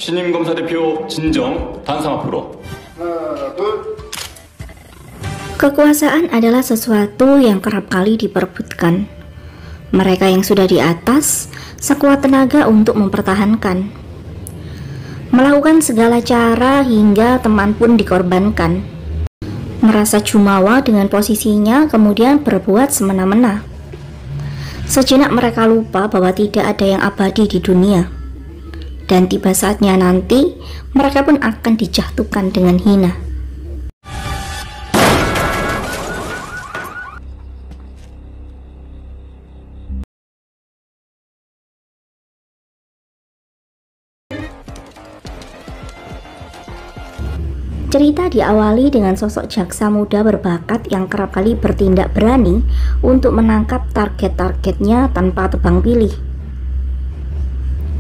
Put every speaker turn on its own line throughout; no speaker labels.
신임 검사 대표 진정 단상 앞으로.
Kekuasaan adalah sesuatu yang kerap kali diperebutkan. Mereka yang sudah di atas sekuat tenaga untuk mempertahankan, melakukan segala cara hingga teman pun dikorbankan. Merasa jumawa dengan posisinya, kemudian berbuat semena-mena. Sejenak mereka lupa bahwa tidak ada yang abadi di dunia. Dan tiba saatnya nanti, mereka pun akan dijatuhkan dengan hina. Cerita diawali dengan sosok jaksa muda berbakat yang kerap kali bertindak berani untuk menangkap target-targetnya tanpa tebang pilih.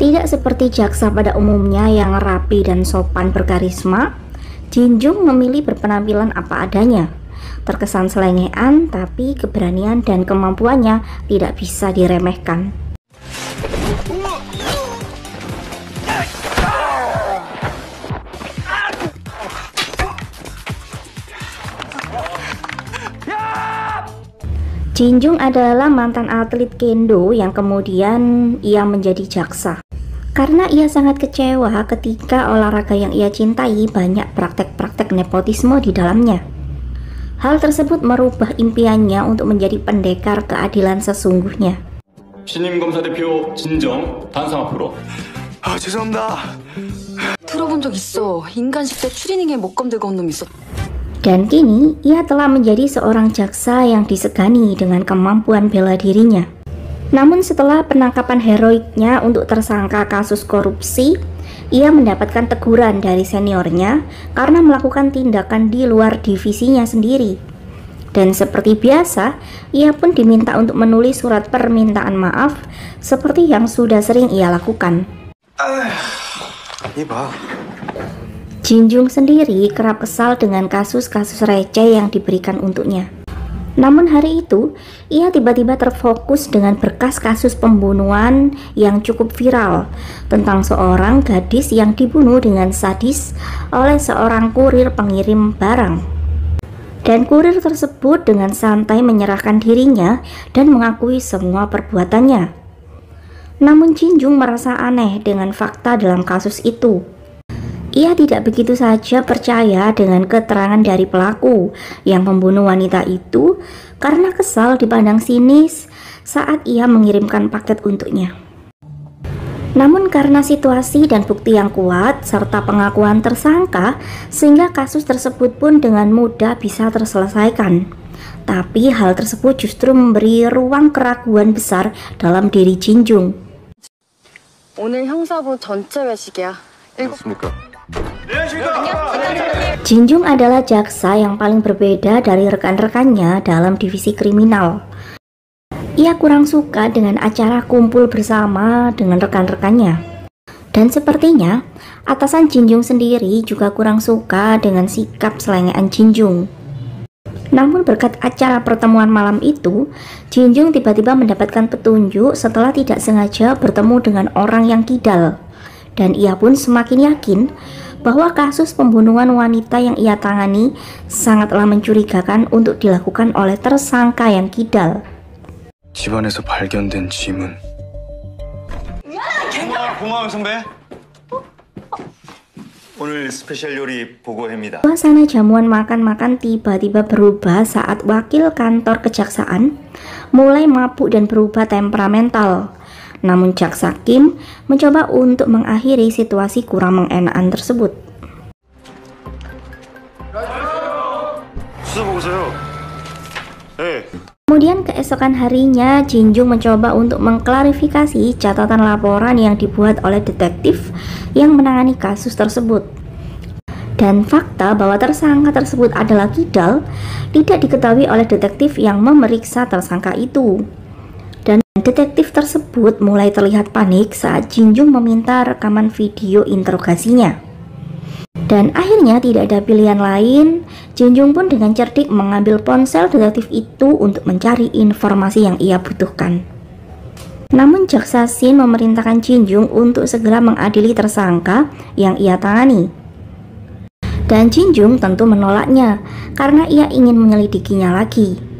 Tidak seperti jaksa pada umumnya yang rapi dan sopan berkarisma, Jinjung memilih berpenampilan apa adanya. Terkesan selengean, tapi keberanian dan kemampuannya tidak bisa diremehkan. Jinjung adalah mantan atlet kendo yang kemudian ia menjadi jaksa. Karena ia sangat kecewa ketika olahraga yang ia cintai banyak praktek-praktek nepotisme di dalamnya. Hal tersebut merubah impiannya untuk menjadi pendekar keadilan sesungguhnya.
신임 검사 대표 진정 단상 앞으로.
죄송합니다.
들어본 적 있어. 인간 10대 추리닝에 목검 들고 온 놈 있었.
Dan kini, ia telah menjadi seorang jaksa yang disegani dengan kemampuan bela dirinya. Namun setelah penangkapan heroiknya untuk tersangka kasus korupsi, ia mendapatkan teguran dari seniornya karena melakukan tindakan di luar divisinya sendiri. Dan seperti biasa, ia pun diminta untuk menulis surat permintaan maaf seperti yang sudah sering ia lakukan. Jinjung sendiri kerap kesal dengan kasus-kasus receh yang diberikan untuknya. Namun hari itu, ia tiba-tiba terfokus dengan berkas kasus pembunuhan yang cukup viral tentang seorang gadis yang dibunuh dengan sadis oleh seorang kurir pengirim barang. Dan kurir tersebut dengan santai menyerahkan dirinya dan mengakui semua perbuatannya. Namun Jinjung merasa aneh dengan fakta dalam kasus itu. Ia tidak begitu saja percaya dengan keterangan dari pelaku yang membunuh wanita itu karena kesal dipandang sinis saat ia mengirimkan paket untuknya. Namun karena situasi dan bukti yang kuat serta pengakuan tersangka, sehingga kasus tersebut pun dengan mudah bisa terselesaikan. Tapi hal tersebut justru memberi ruang keraguan besar dalam diri Jinjung.
오늘 형사부 전체 회식이야.
맞습니까?
Jinjung adalah jaksa yang paling berbeda dari rekan-rekannya dalam divisi kriminal. Ia kurang suka dengan acara kumpul bersama dengan rekan-rekannya. Dan sepertinya, atasan Jinjung sendiri juga kurang suka dengan sikap selengean Jinjung. Namun berkat acara pertemuan malam itu, Jinjung tiba-tiba mendapatkan petunjuk setelah tidak sengaja bertemu dengan orang yang kidal. Dan ia pun semakin yakin bahwa kasus pembunuhan wanita yang ia tangani sangatlah mencurigakan untuk dilakukan oleh tersangka yang kidal.
집안에서 발견된 지문.
고마워요 선배. 오늘 스페셜 요리 보고회입니다.
Suasana jamuan makan-makan tiba-tiba berubah saat wakil kantor kejaksaan mulai mabuk dan berubah temperamental. Namun jaksa Kim mencoba untuk mengakhiri situasi kurang mengenakan tersebut.
수사 보고서요.
Kemudian keesokan harinya, Jinjung mencoba untuk mengklarifikasi catatan laporan yang dibuat oleh detektif yang menangani kasus tersebut. Dan fakta bahwa tersangka tersebut adalah kidal tidak diketahui oleh detektif yang memeriksa tersangka itu. Dan detektif tersebut mulai terlihat panik saat Jinjung meminta rekaman video interogasinya. Dan akhirnya tidak ada pilihan lain, Jinjung pun dengan cerdik mengambil ponsel detektif itu untuk mencari informasi yang ia butuhkan. Namun Jaksa Shin memerintahkan Jinjung untuk segera mengadili tersangka yang ia tangani. Dan Jinjung tentu menolaknya karena ia ingin menyelidikinya lagi.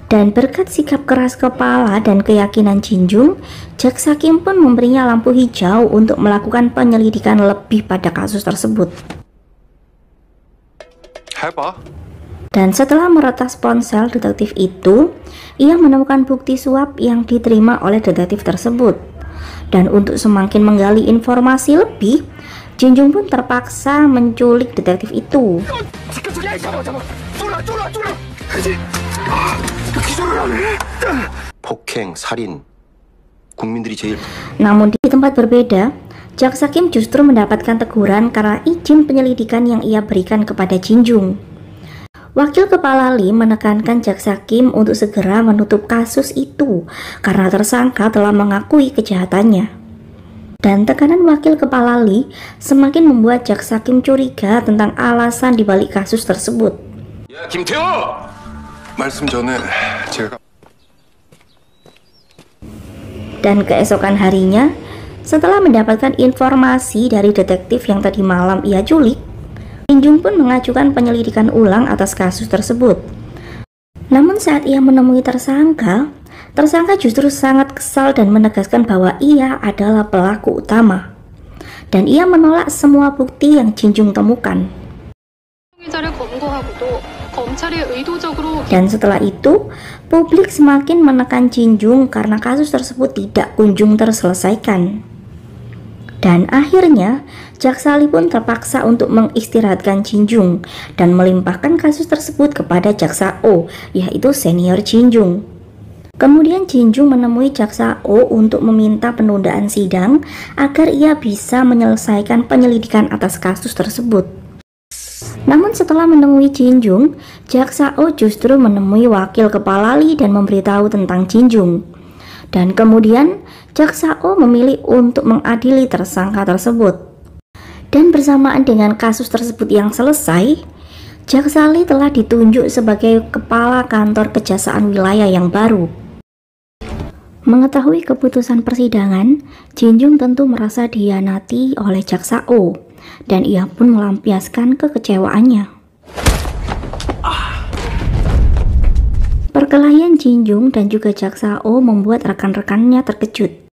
Dan berkat sikap keras kepala dan keyakinan Jinjung, Jaksa Kim pun memberinya lampu hijau untuk melakukan penyelidikan lebih pada kasus tersebut.
해봐.
Dan setelah meretas ponsel detektif itu, ia menemukan bukti suap yang diterima oleh detektif tersebut. Dan untuk semakin menggali informasi lebih, Jinjung pun terpaksa menculik detektif itu.
폭행, 살인, 국민들이 제일
Namun di tempat berbeda, Jaksa Kim justru mendapatkan teguran karena izin penyelidikan yang ia berikan kepada Jinjung. Wakil Kepala Lee menekankan Jaksa Kim untuk segera menutup kasus itu karena tersangka telah mengakui kejahatannya. Dan tekanan Wakil Kepala Lee semakin membuat Jaksa Kim curiga tentang alasan dibalik kasus tersebut.
야, 김태호! 말씀 전에 제가
Dan keesokan harinya, setelah mendapatkan informasi dari detektif yang tadi malam ia culik, Jinjung pun mengajukan penyelidikan ulang atas kasus tersebut. Namun saat ia menemui tersangka justru sangat kesal dan menegaskan bahwa ia adalah pelaku utama. Dan ia menolak semua bukti yang Jinjung temukan. Dan setelah itu, publik semakin menekan Jinjung karena kasus tersebut tidak kunjung terselesaikan. Dan akhirnya, Jaksa Lee pun terpaksa untuk mengistirahatkan Jinjung dan melimpahkan kasus tersebut kepada Jaksa Oh, yaitu senior Jinjung. Kemudian Jinjung menemui Jaksa Oh untuk meminta penundaan sidang agar ia bisa menyelesaikan penyelidikan atas kasus tersebut. Namun setelah menemui Jinjung, Jaksa Oh justru menemui Wakil Kepala Lee dan memberitahu tentang Jinjung. Dan kemudian Jaksa Oh memilih untuk mengadili tersangka tersebut. Dan bersamaan dengan kasus tersebut yang selesai, Jaksa Lee telah ditunjuk sebagai Kepala Kantor Kejaksaan Wilayah yang baru. Mengetahui keputusan persidangan, Jinjung tentu merasa dihianati oleh Jaksa Oh, dan ia pun melampiaskan kekecewaannya. Perkelahian Jinjung dan juga Jaksa Oh membuat rekan-rekannya terkejut.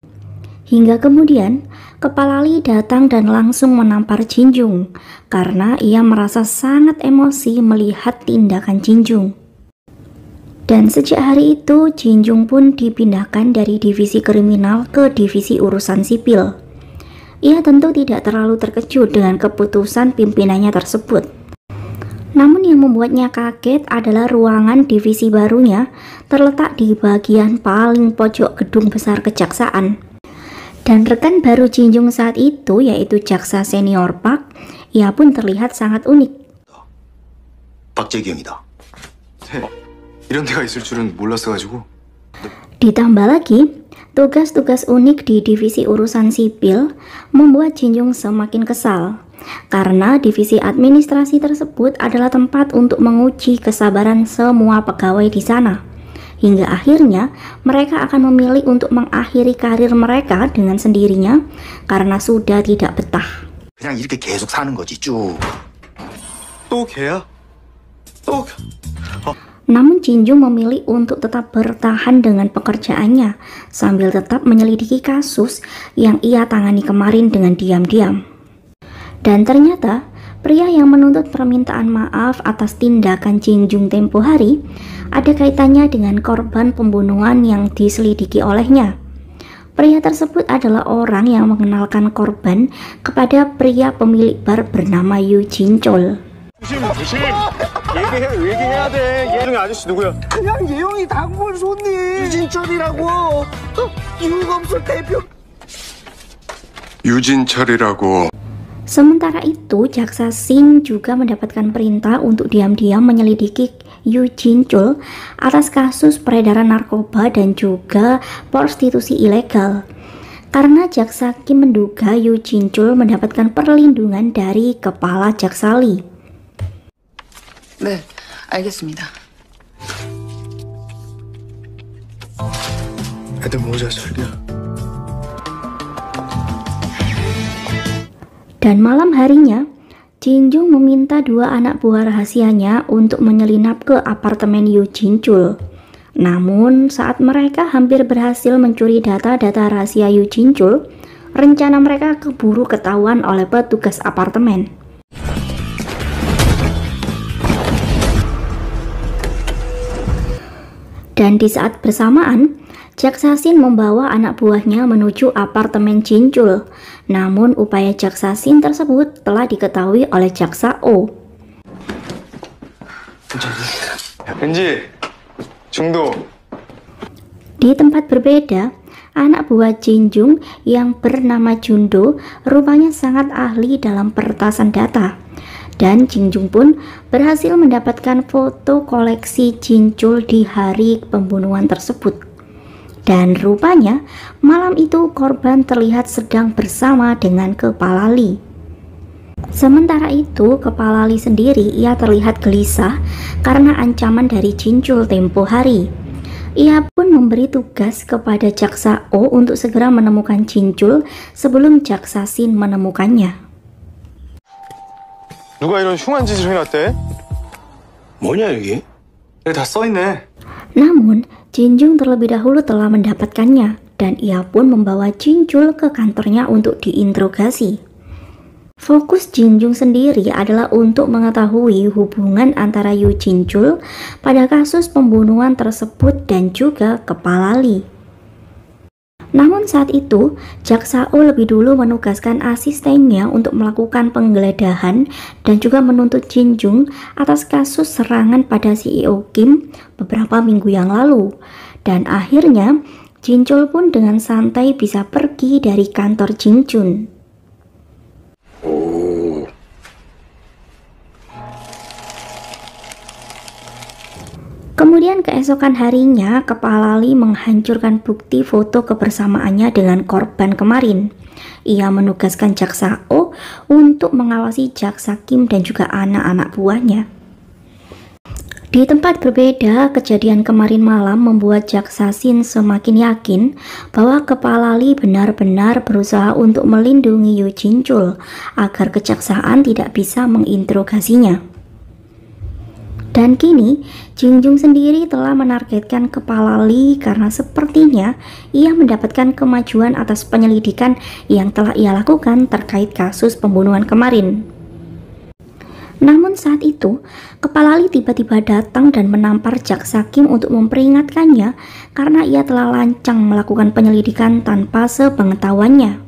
Hingga kemudian, Kepala Lee datang dan langsung menampar Jinjung karena ia merasa sangat emosi melihat tindakan Jinjung. Dan sejak hari itu, Jinjung pun dipindahkan dari divisi kriminal ke divisi urusan sipil. Ia tentu tidak terlalu terkejut dengan keputusan pimpinannya tersebut. Namun yang membuatnya kaget adalah ruangan divisi barunya terletak di bagian paling pojok gedung besar kejaksaan. Dan rekan baru Jinjung saat itu, yaitu Jaksa Senior Park, ia pun terlihat sangat unik.
박재경이다.
이런 데가 있을 줄은 몰랐어가지고.
Ditambah lagi, tugas-tugas unik di divisi urusan sipil membuat Jinjung semakin kesal. Karena divisi administrasi tersebut adalah tempat untuk menguji kesabaran semua pegawai di sana. Hingga akhirnya mereka akan memilih untuk mengakhiri karir mereka dengan sendirinya karena sudah tidak betah.
그냥 이렇게 계속 사는 거지 쭉.
또 걔야? 또
Namun Jinjung memilih untuk tetap bertahan dengan pekerjaannya sambil tetap menyelidiki kasus yang ia tangani kemarin dengan diam-diam. Dan ternyata pria yang menuntut permintaan maaf atas tindakan Jinjung tempo hari ada kaitannya dengan korban pembunuhan yang diselidiki olehnya. Pria tersebut adalah orang yang mengenalkan korban kepada pria pemilik bar bernama Yu Jinchol.
조심. 얘기해야 돼. 얘는 아저씨 누구야?
그냥 예영이 단골 손님 유진철이라고 유검술 대표
유진철이라고.
Sementara itu, Jaksa Shin juga mendapatkan perintah untuk diam-diam menyelidiki Yu Jinchul atas kasus peredaran narkoba dan juga prostitusi ilegal. Karena Jaksa Kim menduga Yu Jinchul mendapatkan perlindungan dari Kepala Jaksa Lee.
네, 알겠습니다.
애들 모자 절개야.
Dan malam harinya, Jinjung meminta dua anak buah rahasianya untuk menyelinap ke apartemen Yu Jinchul. Namun, saat mereka hampir berhasil mencuri data-data rahasia Yu Jinchul, rencana mereka keburu ketahuan oleh petugas apartemen. Dan di saat bersamaan, Jaksa Shin membawa anak buahnya menuju apartemen Jinchul. Namun upaya Jaksa Shin tersebut telah diketahui oleh Jaksa Oh.
왠지 중도.
Di tempat berbeda, anak buah Jinjung yang bernama Jundo rupanya sangat ahli dalam peretasan data. Dan Jinjung pun berhasil mendapatkan foto koleksi Jinchul di hari pembunuhan tersebut. Dan rupanya malam itu korban terlihat sedang bersama dengan Kepala Lee. Sementara itu, Kepala Lee sendiri ia terlihat gelisah karena ancaman dari Jinchul tempo hari. Ia pun memberi tugas kepada Jaksa Oh untuk segera menemukan Jinchul sebelum Jaksa Shin menemukannya.
누가 이런 흉한 짓을 해놨대?
뭐냐 여기?
여기 다 써있네.
Namun, Jinjung terlebih dahulu telah mendapatkannya dan ia pun membawa Jinchul ke kantornya untuk diinterogasi. Fokus Jinjung sendiri adalah untuk mengetahui hubungan antara Yu Jinchul pada kasus pembunuhan tersebut dan juga Kepala Lee. Namun saat itu, Jaksa Oh lebih dulu menugaskan asistennya untuk melakukan penggeledahan dan juga menuntut Jinjung atas kasus serangan pada CEO Kim beberapa minggu yang lalu. Dan akhirnya, Jinchul pun dengan santai bisa pergi dari kantor Jinjun. Kemudian keesokan harinya, Kepala Lee menghancurkan bukti foto kebersamaannya dengan korban kemarin. Ia menugaskan Jaksa Oh untuk mengawasi Jaksa Kim dan juga anak-anak buahnya. Di tempat berbeda, kejadian kemarin malam membuat Jaksa Shin semakin yakin bahwa Kepala Lee benar-benar berusaha untuk melindungi Yu Jinchul agar kejaksaan tidak bisa menginterogasinya. Dan kini, Jinjung sendiri telah menargetkan Kepala Lee karena sepertinya ia mendapatkan kemajuan atas penyelidikan yang telah ia lakukan terkait kasus pembunuhan kemarin. Namun saat itu, Kepala Lee tiba-tiba datang dan menampar Jaksa Kim untuk memperingatkannya karena ia telah lancang melakukan penyelidikan tanpa sepengetahuannya.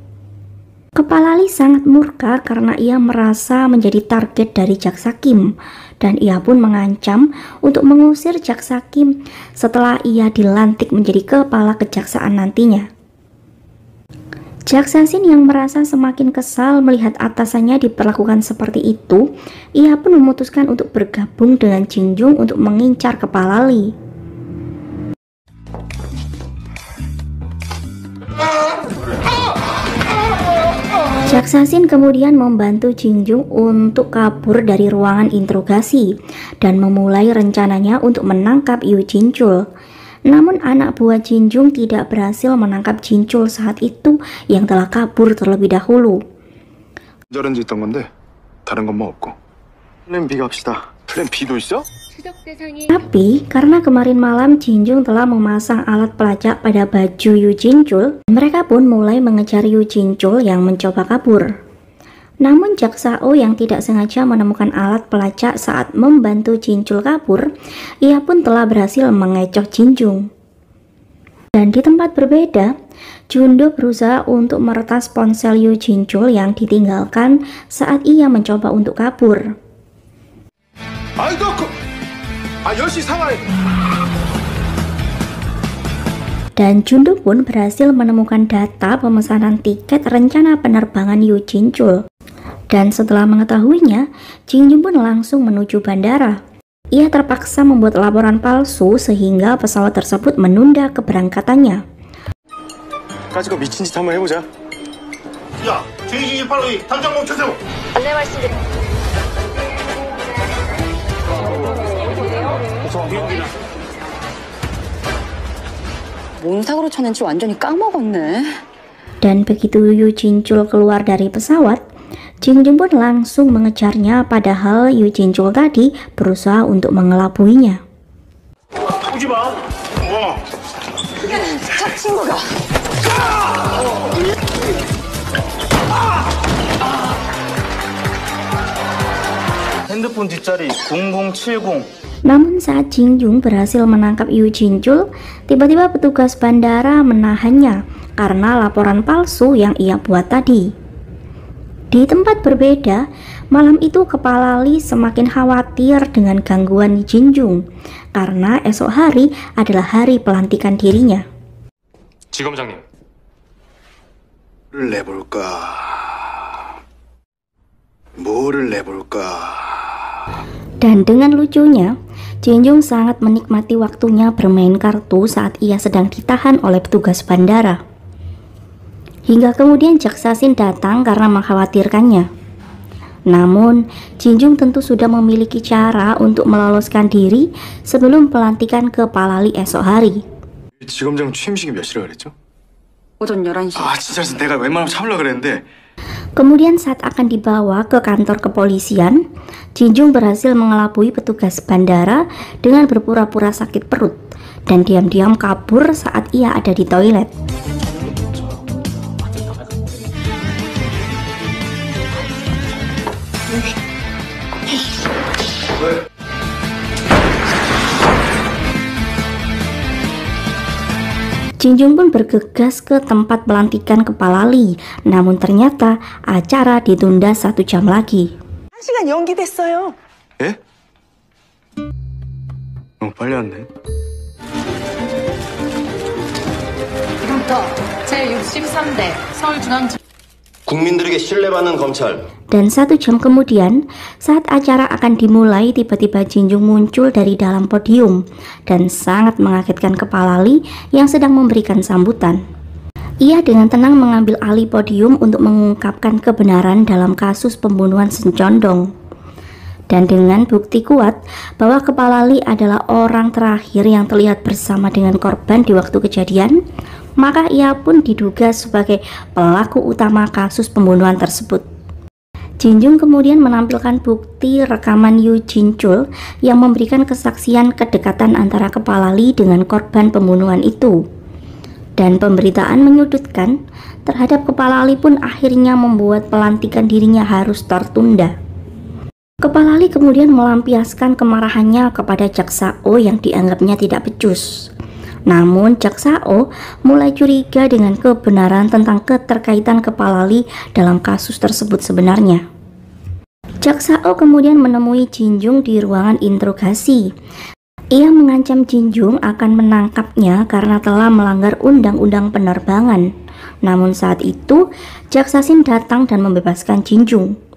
Kepala Lee sangat murka karena ia merasa menjadi target dari Jaksa Kim, dan ia pun mengancam untuk mengusir Jaksa Kim setelah ia dilantik menjadi kepala kejaksaan nantinya. Jaksa Shin yang merasa semakin kesal melihat atasannya diperlakukan seperti itu, ia pun memutuskan untuk bergabung dengan Jinjung untuk mengincar Kepala Lee. Jaksa Shin kemudian membantu Jinjung untuk kabur dari ruangan interogasi dan memulai rencananya untuk menangkap Yu Jinchul. Namun anak buah Jinjung tidak berhasil menangkap Jinchul saat itu yang telah kabur terlebih dahulu.
저런 짓 있던 건데 다른 것만 없고. 플랜 B 갑시다. 플랜 B도 있어?
Tapi karena kemarin malam Jinjung telah memasang alat pelacak pada baju Yu Jinchul, mereka pun mulai mengejar Yu Jinchul yang mencoba kabur. Namun Jaksa Oh yang tidak sengaja menemukan alat pelacak saat membantu Jinchul kabur, ia pun telah berhasil mengecoh Jinjung. Dan di tempat berbeda, Jundo berusaha untuk meretas ponsel Yu Jinchul yang ditinggalkan saat ia mencoba untuk kabur.
열시 상하이.
Dan Jundo pun berhasil menemukan data pemesanan tiket rencana penerbangan Yu Jinchul. Dan setelah mengetahuinya, Jinjung pun langsung menuju bandara. Ia terpaksa membuat laporan palsu sehingga pesawat tersebut menunda keberangkatannya.
까짓 거 미친 짓 한번 해보자.
야, 제2282 당장 멈춰세요.
안내 말씀드립니다. 뭔 사고로 쳤는지 완전히 까먹었네.
Dan begitu Yu Jinchul keluar dari pesawat, Jingjung pun langsung mengejarnya, padahal Yu Jinchul tadi berusaha untuk mengelabuinya.
오지 마.
차 친구가.
핸드폰 뒷자리 0070.
Namun saat Jingjung berhasil menangkap Yu Jinchul, tiba-tiba petugas bandara menahannya karena laporan palsu yang ia buat tadi. Di tempat berbeda, malam itu Kepala Lee semakin khawatir dengan gangguan Jingjung karena esok hari adalah hari pelantikan dirinya.
지검장님,
뭐를 내볼까? 뭐를 내볼까?
Dan dengan lucunya, Jingjung sangat menikmati waktunya bermain kartu saat ia sedang ditahan oleh petugas bandara. Hingga kemudian Jaksasin datang karena mengkhawatirkannya. Namun, Jingjung tentu sudah memiliki cara untuk meloloskan diri sebelum pelantikan Kepala Lee esok hari.
지검장 취임식이 몇 시라 그랬죠?
오전 11시.
아 진짜 내가 웬만하면 참으려 그랬는데
Kemudian saat akan dibawa ke kantor kepolisian, Jingjung berhasil mengelabui petugas bandara dengan berpura-pura sakit perut dan diam-diam kabur saat ia ada di toilet. Jingjung pun bergegas ke tempat pelantikan Kepala Lee, namun ternyata acara ditunda 1 jam lagi.
1시간 연기됐어요.
예? 너무 빨리 왔네.
지금부터 제63대 서울중앙지
국민들에게 신뢰받는 검찰.
Dan 1 jam kemudian, saat acara akan dimulai, tiba-tiba Jingjung muncul dari dalam podium dan sangat mengagetkan Kepala Lee yang sedang memberikan sambutan. Ia dengan tenang mengambil alih podium untuk mengungkapkan kebenaran dalam kasus pembunuhan Sencondong. Dan dengan bukti kuat bahwa Kepala Lee adalah orang terakhir yang terlihat bersama dengan korban di waktu kejadian, maka ia pun diduga sebagai pelaku utama kasus pembunuhan tersebut. Jingjung kemudian menampilkan bukti rekaman Yu Jinchul yang memberikan kesaksian kedekatan antara Kepala Lee dengan korban pembunuhan itu. Dan pemberitaan menyudutkan terhadap Kepala Lee pun akhirnya membuat pelantikan dirinya harus tertunda. Kepala Lee kemudian melampiaskan kemarahannya kepada Jaksa Oh yang dianggapnya tidak becus. Namun Jaksa Oh mulai curiga dengan kebenaran tentang keterkaitan Kepala Lee dalam kasus tersebut sebenarnya. Jaksa Oh kemudian menemui Jingjung di ruangan interogasi. Ia mengancam Jingjung akan menangkapnya karena telah melanggar undang-undang penerbangan. Namun saat itu Jaksasin datang dan membebaskan Jingjung.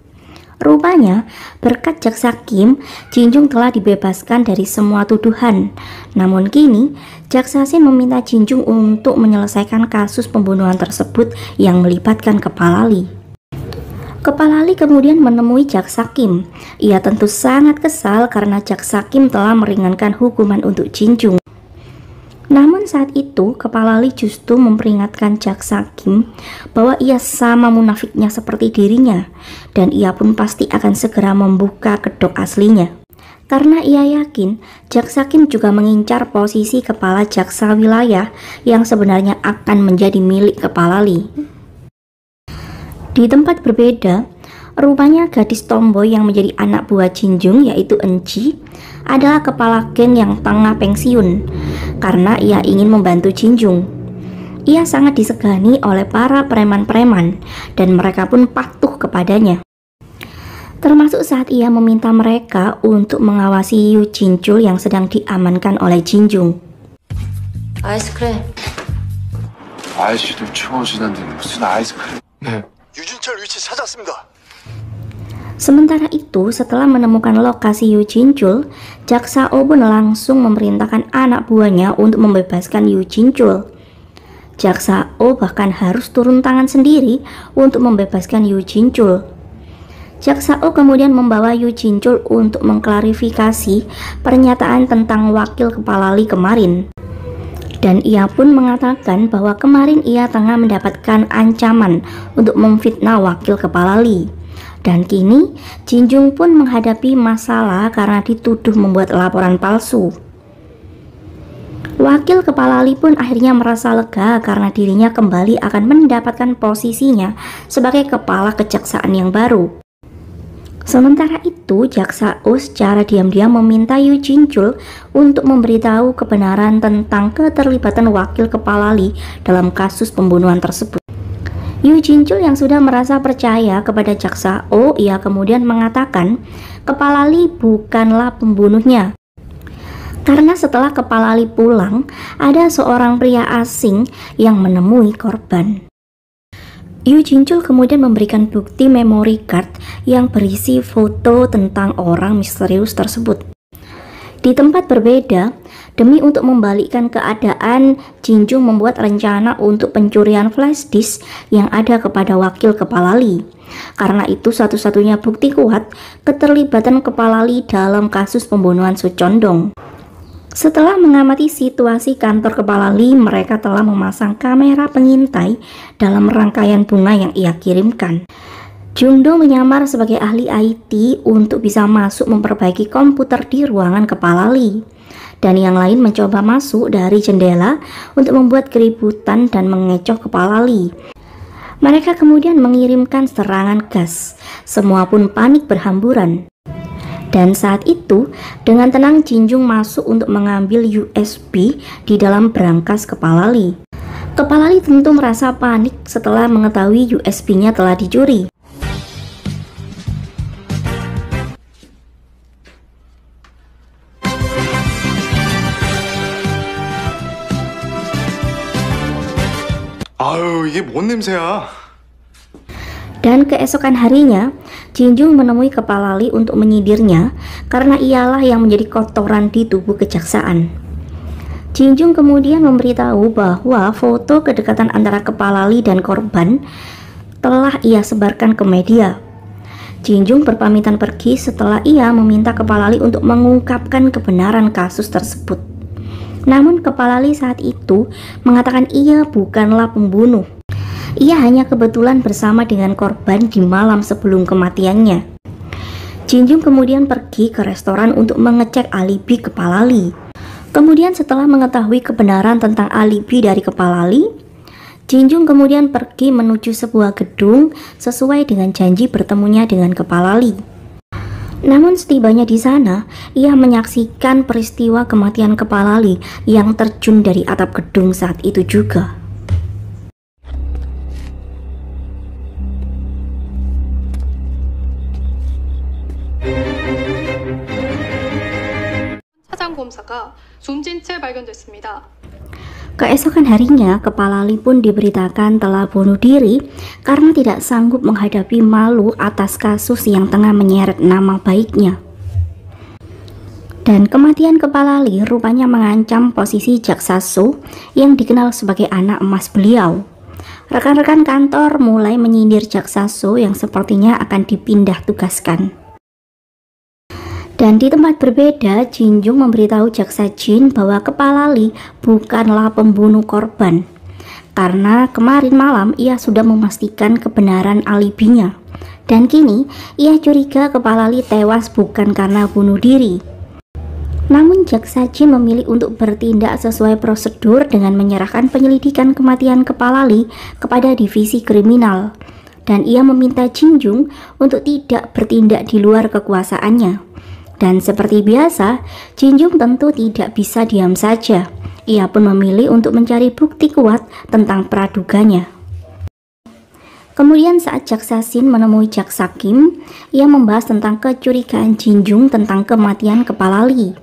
Rupanya, berkat Jaksa Kim, Jingjung telah dibebaskan dari semua tuduhan. Namun kini, Jaksasin meminta Jingjung untuk menyelesaikan kasus pembunuhan tersebut yang melibatkan Kepala Lee. Kepala Lee kemudian menemui Jaksa Kim. Ia tentu sangat kesal karena Jaksa Kim telah meringankan hukuman untuk Jingjung. Namun saat itu Kepala Lee justru memperingatkan Jaksa Kim bahwa ia sama munafiknya seperti dirinya dan ia pun pasti akan segera membuka kedok aslinya. Karena ia yakin Jaksa Kim juga mengincar posisi kepala jaksa wilayah yang sebenarnya akan menjadi milik Kepala Lee. Di tempat berbeda, rupanya gadis tomboy yang menjadi anak buah Jingjung yaitu Enji adalah kepala geng yang tengah pensiun karena ia ingin membantu Jingjung. Ia sangat disegani oleh para preman-preman dan mereka pun patuh kepadanya. Termasuk saat ia meminta mereka untuk mengawasi Yu Jinchul yang sedang diamankan oleh Jingjung.
아이스크림.
아이씨도 추워지는데 무슨 아이스크림? 네.
유진철 위치 찾았습니다.
Sementara itu, setelah menemukan lokasi Yu Jinchul, Jaksa Oh pun langsung memerintahkan anak buahnya untuk membebaskan Yu Jinchul. Jaksa Oh bahkan harus turun tangan sendiri untuk membebaskan Yu Jinchul. Jaksa Oh kemudian membawa Yu Jinchul untuk mengklarifikasi pernyataan tentang wakil Kepala Lee kemarin. Dan ia pun mengatakan bahwa kemarin ia tengah mendapatkan ancaman untuk memfitnah wakil kepala Lee. Dan kini Jin Jung pun menghadapi masalah karena dituduh membuat laporan palsu. Wakil kepala Lee pun akhirnya merasa lega karena dirinya kembali akan mendapatkan posisinya sebagai kepala kejaksaan yang baru. Sementara itu, Jaksa Oh secara diam-diam meminta Yu Jin-chul untuk memberitahu kebenaran tentang keterlibatan wakil kepala Lee dalam kasus pembunuhan tersebut. Yu Jin-chul yang sudah merasa percaya kepada Jaksa Oh, ia kemudian mengatakan kepala Lee bukanlah pembunuhnya. Karena setelah kepala Lee pulang, ada seorang pria asing yang menemui korban. Yu Jin-chul kemudian memberikan bukti memory card yang berisi foto tentang orang misterius tersebut. Di tempat berbeda, demi untuk membalikkan keadaan, Jin Jung membuat rencana untuk pencurian flash disk yang ada kepada wakil kepala Lee. Karena itu satu-satunya bukti kuat keterlibatan kepala Lee dalam kasus pembunuhan Su Condong. Setelah mengamati situasi kantor kepala Lee, mereka telah memasang kamera pengintai dalam rangkaian bunga yang ia kirimkan. Jung Do menyamar sebagai ahli IT untuk bisa masuk memperbaiki komputer di ruangan kepala Lee. Dan yang lain mencoba masuk dari jendela untuk membuat keributan dan mengecoh kepala Lee. Mereka kemudian mengirimkan serangan gas. Semua pun panik berhamburan. Dan saat itu, dengan tenang Jin Jung masuk untuk mengambil USB di dalam brankas kepala Lee. Kepala Lee tentu merasa panik setelah mengetahui USB-nya telah dicuri.
아유, 이게 뭔 냄새야?
Dan keesokan harinya, Jin Jung menemui kepala Lee untuk menyindirnya karena ialah yang menjadi kotoran di tubuh kejaksaan. Jin Jung kemudian memberitahu bahwa foto kedekatan antara kepala Lee dan korban telah ia sebarkan ke media. Jin Jung berpamitan pergi setelah ia meminta kepala Lee untuk mengungkapkan kebenaran kasus tersebut. Namun kepala Lee saat itu mengatakan ia bukanlah pembunuh. Ia hanya kebetulan bersama dengan korban di malam sebelum kematiannya. Jin Jung kemudian pergi ke restoran untuk mengecek alibi kepala Lee. Kemudian setelah mengetahui kebenaran tentang alibi dari kepala Lee, Jin Jung kemudian pergi menuju sebuah gedung sesuai dengan janji bertemunya dengan kepala Lee. Namun setibanya di sana, ia menyaksikan peristiwa kematian kepala Lee yang terjun dari atap gedung saat itu juga.
차장검사가 숨진 채 발견됐습니다.
Keesokan harinya, kepala Lee pun diberitakan telah bunuh diri karena tidak sanggup menghadapi malu atas kasus yang tengah menyeret nama baiknya. Dan kematian kepala Lee rupanya mengancam posisi Jaksa So yang dikenal sebagai anak emas beliau. Rekan-rekan kantor mulai menyindir Jaksa So yang sepertinya akan dipindah tugaskan. Dan di tempat berbeda, Jin Jung memberitahu Jaksa Jin bahwa kepala Lee bukanlah pembunuh korban. Karena kemarin malam ia sudah memastikan kebenaran alibinya. Dan kini ia curiga kepala Lee tewas bukan karena bunuh diri. Namun Jaksa Jin memilih untuk bertindak sesuai prosedur dengan menyerahkan penyelidikan kematian kepala Lee kepada divisi kriminal. Dan ia meminta Jin Jung untuk tidak bertindak di luar kekuasaannya. Dan seperti biasa, Jin Jung tentu tidak bisa diam saja. Ia pun memilih untuk mencari bukti kuat tentang praduganya. Kemudian saat Jaksa Shin menemui Jaksa Kim, ia membahas tentang kecurigaan Jin Jung tentang kematian kepala Lee.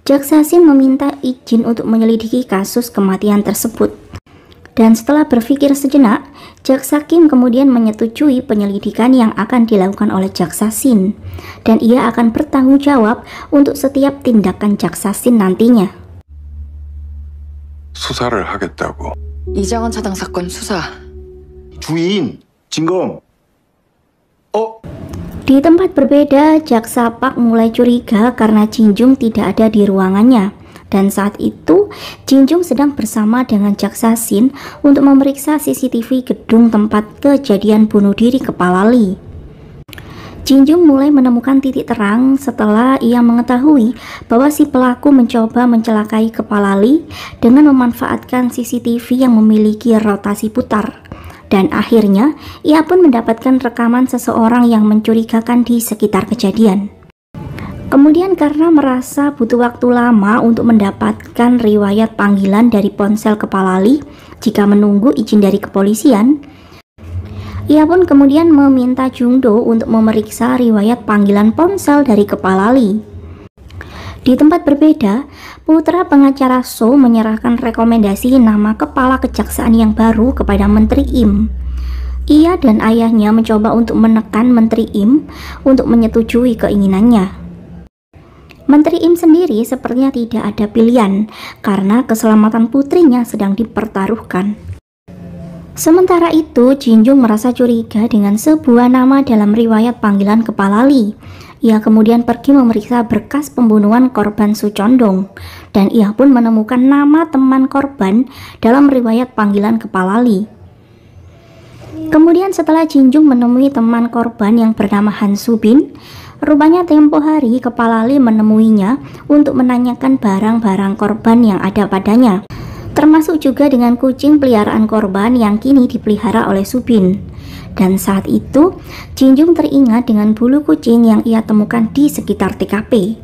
Jaksa Shin meminta izin untuk menyelidiki kasus kematian tersebut. Dan setelah berpikir sejenak, Jaksa Kim kemudian menyetujui penyelidikan yang akan dilakukan oleh Jaksa Shin. Dan ia akan bertanggung jawab untuk setiap tindakan Jaksa Shin nantinya.
수사를 하겠다고.
이장원 차장 사건 수사.
주인, 진검.
Di tempat berbeda, Jaksa Park mulai curiga karena Jin Jung tidak ada di ruangannya. Dan saat itu, Jin Jung sedang bersama dengan Jaksa Shin untuk memeriksa CCTV gedung tempat kejadian bunuh diri kepala Lee. Jin Jung mulai menemukan titik terang setelah ia mengetahui bahwa si pelaku mencoba mencelakai kepala Lee dengan memanfaatkan CCTV yang memiliki rotasi putar. Dan akhirnya, ia pun mendapatkan rekaman seseorang yang mencurigakan di sekitar kejadian. Kemudian karena merasa butuh waktu lama untuk mendapatkan riwayat panggilan dari ponsel kepala Lee jika menunggu izin dari kepolisian, ia pun kemudian meminta Jung Do untuk memeriksa riwayat panggilan ponsel dari kepala Lee. Di tempat berbeda, putra pengacara So menyerahkan rekomendasi nama kepala kejaksaan yang baru kepada Menteri Im. Ia dan ayahnya mencoba untuk menekan Menteri Im untuk menyetujui keinginannya. Menteri Im sendiri sepertinya tidak ada pilihan karena keselamatan putrinya sedang dipertaruhkan. Sementara itu, Jin Jung merasa curiga dengan sebuah nama dalam riwayat panggilan kepala Lee. Ia kemudian pergi memeriksa berkas pembunuhan korban Su Condong, dan ia pun menemukan nama teman korban dalam riwayat panggilan kepala Lee. Kemudian setelah Jin Jung menemui teman korban yang bernama Han Su Bin, rupanya tempo hari kepala Lee menemuinya untuk menanyakan barang-barang korban yang ada padanya, termasuk juga dengan kucing peliharaan korban yang kini dipelihara oleh Su Bin. Dan saat itu, Jin Jung teringat dengan bulu kucing yang ia temukan di sekitar TKP.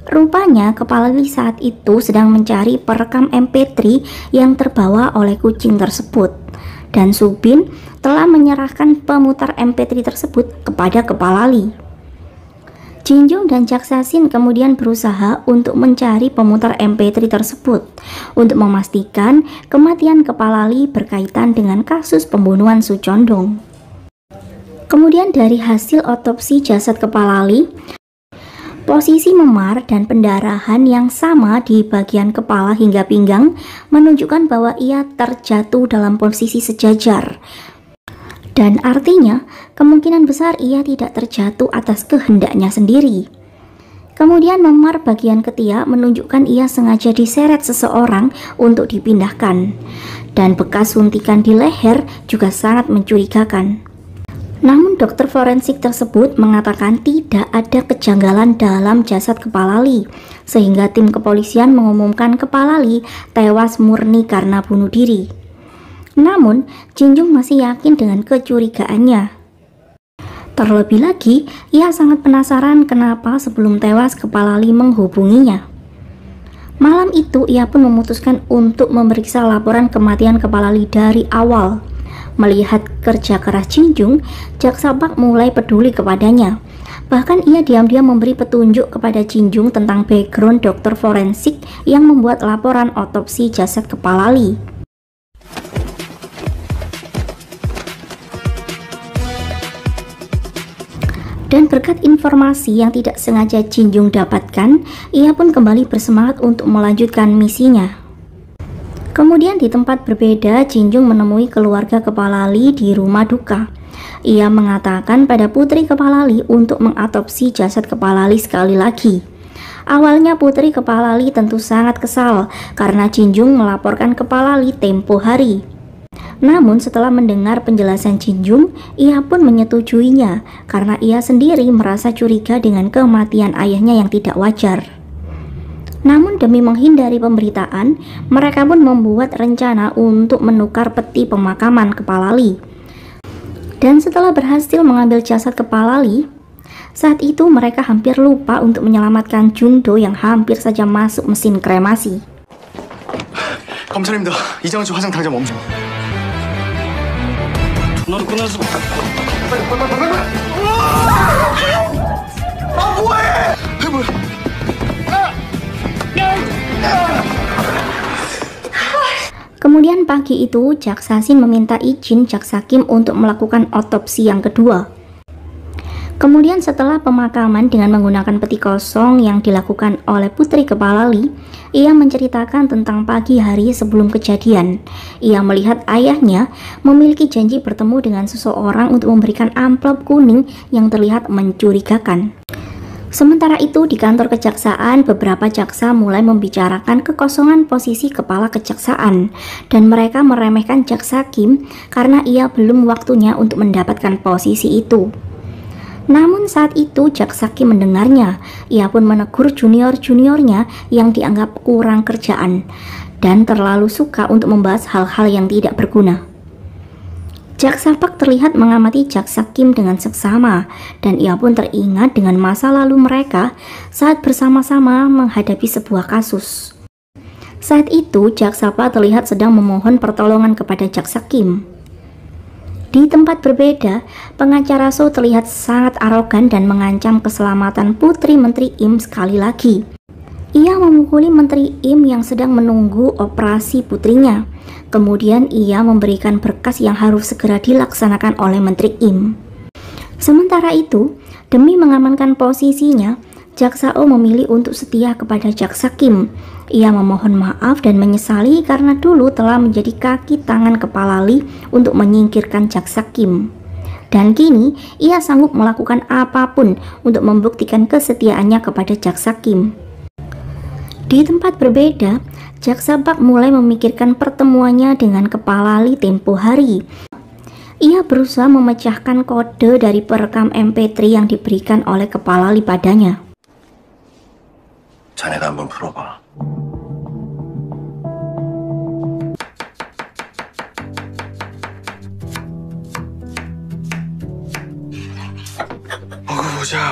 Rupanya kepala Lee saat itu sedang mencari perekam MP3 yang terbawa oleh kucing tersebut. Dan Su Bin telah menyerahkan pemutar MP3 tersebut kepada kepala Lee. Jin Jung dan Jaksa Shin kemudian berusaha untuk mencari pemutar MP3 tersebut untuk memastikan kematian kepala Lee berkaitan dengan kasus pembunuhan Su Condong. Kemudian dari hasil otopsi jasad kepala Lee, posisi memar dan pendarahan yang sama di bagian kepala hingga pinggang menunjukkan bahwa ia terjatuh dalam posisi sejajar. Dan artinya, kemungkinan besar ia tidak terjatuh atas kehendaknya sendiri. Kemudian memar bagian ketiak menunjukkan ia sengaja diseret seseorang untuk dipindahkan. Dan bekas suntikan di leher juga sangat mencurigakan. Namun dokter forensik tersebut mengatakan tidak ada kejanggalan dalam jasad kepala Lee, sehingga tim kepolisian mengumumkan kepala Lee tewas murni karena bunuh diri. Namun, Jin Jung masih yakin dengan kecurigaannya. Terlebih lagi, ia sangat penasaran kenapa sebelum tewas kepala Lee menghubunginya. Malam itu, ia pun memutuskan untuk memeriksa laporan kematian kepala Lee dari awal. Melihat kerja keras Jin Jung, Jaksa Park mulai peduli kepadanya. Bahkan ia diam-diam memberi petunjuk kepada Jin Jung tentang background dokter forensik yang membuat laporan otopsi jasad kepala Lee. Dan berkat informasi yang tidak sengaja Jin Jung dapatkan, ia pun kembali bersemangat untuk melanjutkan misinya. Kemudian di tempat berbeda, Jin Jung menemui keluarga kepala Lee di rumah duka. Ia mengatakan pada putri kepala Lee untuk mengatopsi jasad kepala Lee sekali lagi. Awalnya putri kepala Lee tentu sangat kesal karena Jin Jung melaporkan kepala Lee tempo hari. Namun setelah mendengar penjelasan Jin Jung, ia pun menyetujuinya karena ia sendiri merasa curiga dengan kematian ayahnya yang tidak wajar. Namun demi menghindari pemberitaan, mereka pun membuat rencana untuk menukar peti pemakaman kepala Lee. Dan setelah berhasil mengambil jasad kepala Lee, saat itu mereka hampir lupa untuk menyelamatkan Jung Do yang hampir saja masuk mesin kremasi.
검사님들, 이장훈 씨 화상 당장 멈춰.
전화를 끊어서
Kemudian pagi itu, Jaksa Shin meminta izin Jaksa Kim untuk melakukan otopsi yang kedua. Kemudian setelah pemakaman dengan menggunakan peti kosong yang dilakukan oleh putri kepala Lee, ia menceritakan tentang pagi hari sebelum kejadian. Ia melihat ayahnya memiliki janji bertemu dengan seseorang untuk memberikan amplop kuning yang terlihat mencurigakan. Sementara itu di kantor kejaksaan, beberapa jaksa mulai membicarakan kekosongan posisi kepala kejaksaan dan mereka meremehkan Jaksa Kim karena ia belum waktunya untuk mendapatkan posisi itu. Namun saat itu Jaksa Kim mendengarnya, ia pun menegur junior-juniornya yang dianggap kurang kerjaan dan terlalu suka untuk membahas hal-hal yang tidak berguna. Jaksa Park terlihat mengamati Jaksa Kim dengan seksama dan ia pun teringat dengan masa lalu mereka saat bersama-sama menghadapi sebuah kasus. Saat itu Jaksa Park terlihat sedang memohon pertolongan kepada Jaksa Kim. Di tempat berbeda, pengacara So terlihat sangat arogan dan mengancam keselamatan Putri Menteri Im sekali lagi. Ia memukuli Menteri Im yang sedang menunggu operasi putrinya. Kemudian ia memberikan berkas yang harus segera dilaksanakan oleh Menteri Im. Sementara itu, demi mengamankan posisinya, Jaksa Oh memilih untuk setia kepada Jaksa Kim. Ia memohon maaf dan menyesali karena dulu telah menjadi kaki tangan kepala Lee untuk menyingkirkan Jaksa Kim. Dan kini ia sanggup melakukan apapun untuk membuktikan kesetiaannya kepada Jaksa Kim. Di tempat berbeda, Jaksa Park mulai memikirkan pertemuannya dengan kepala Lee tempo hari. Ia berusaha memecahkan kode dari perekam MP3 yang diberikan oleh kepala Lee padanya.
자네가 한번 풀어봐.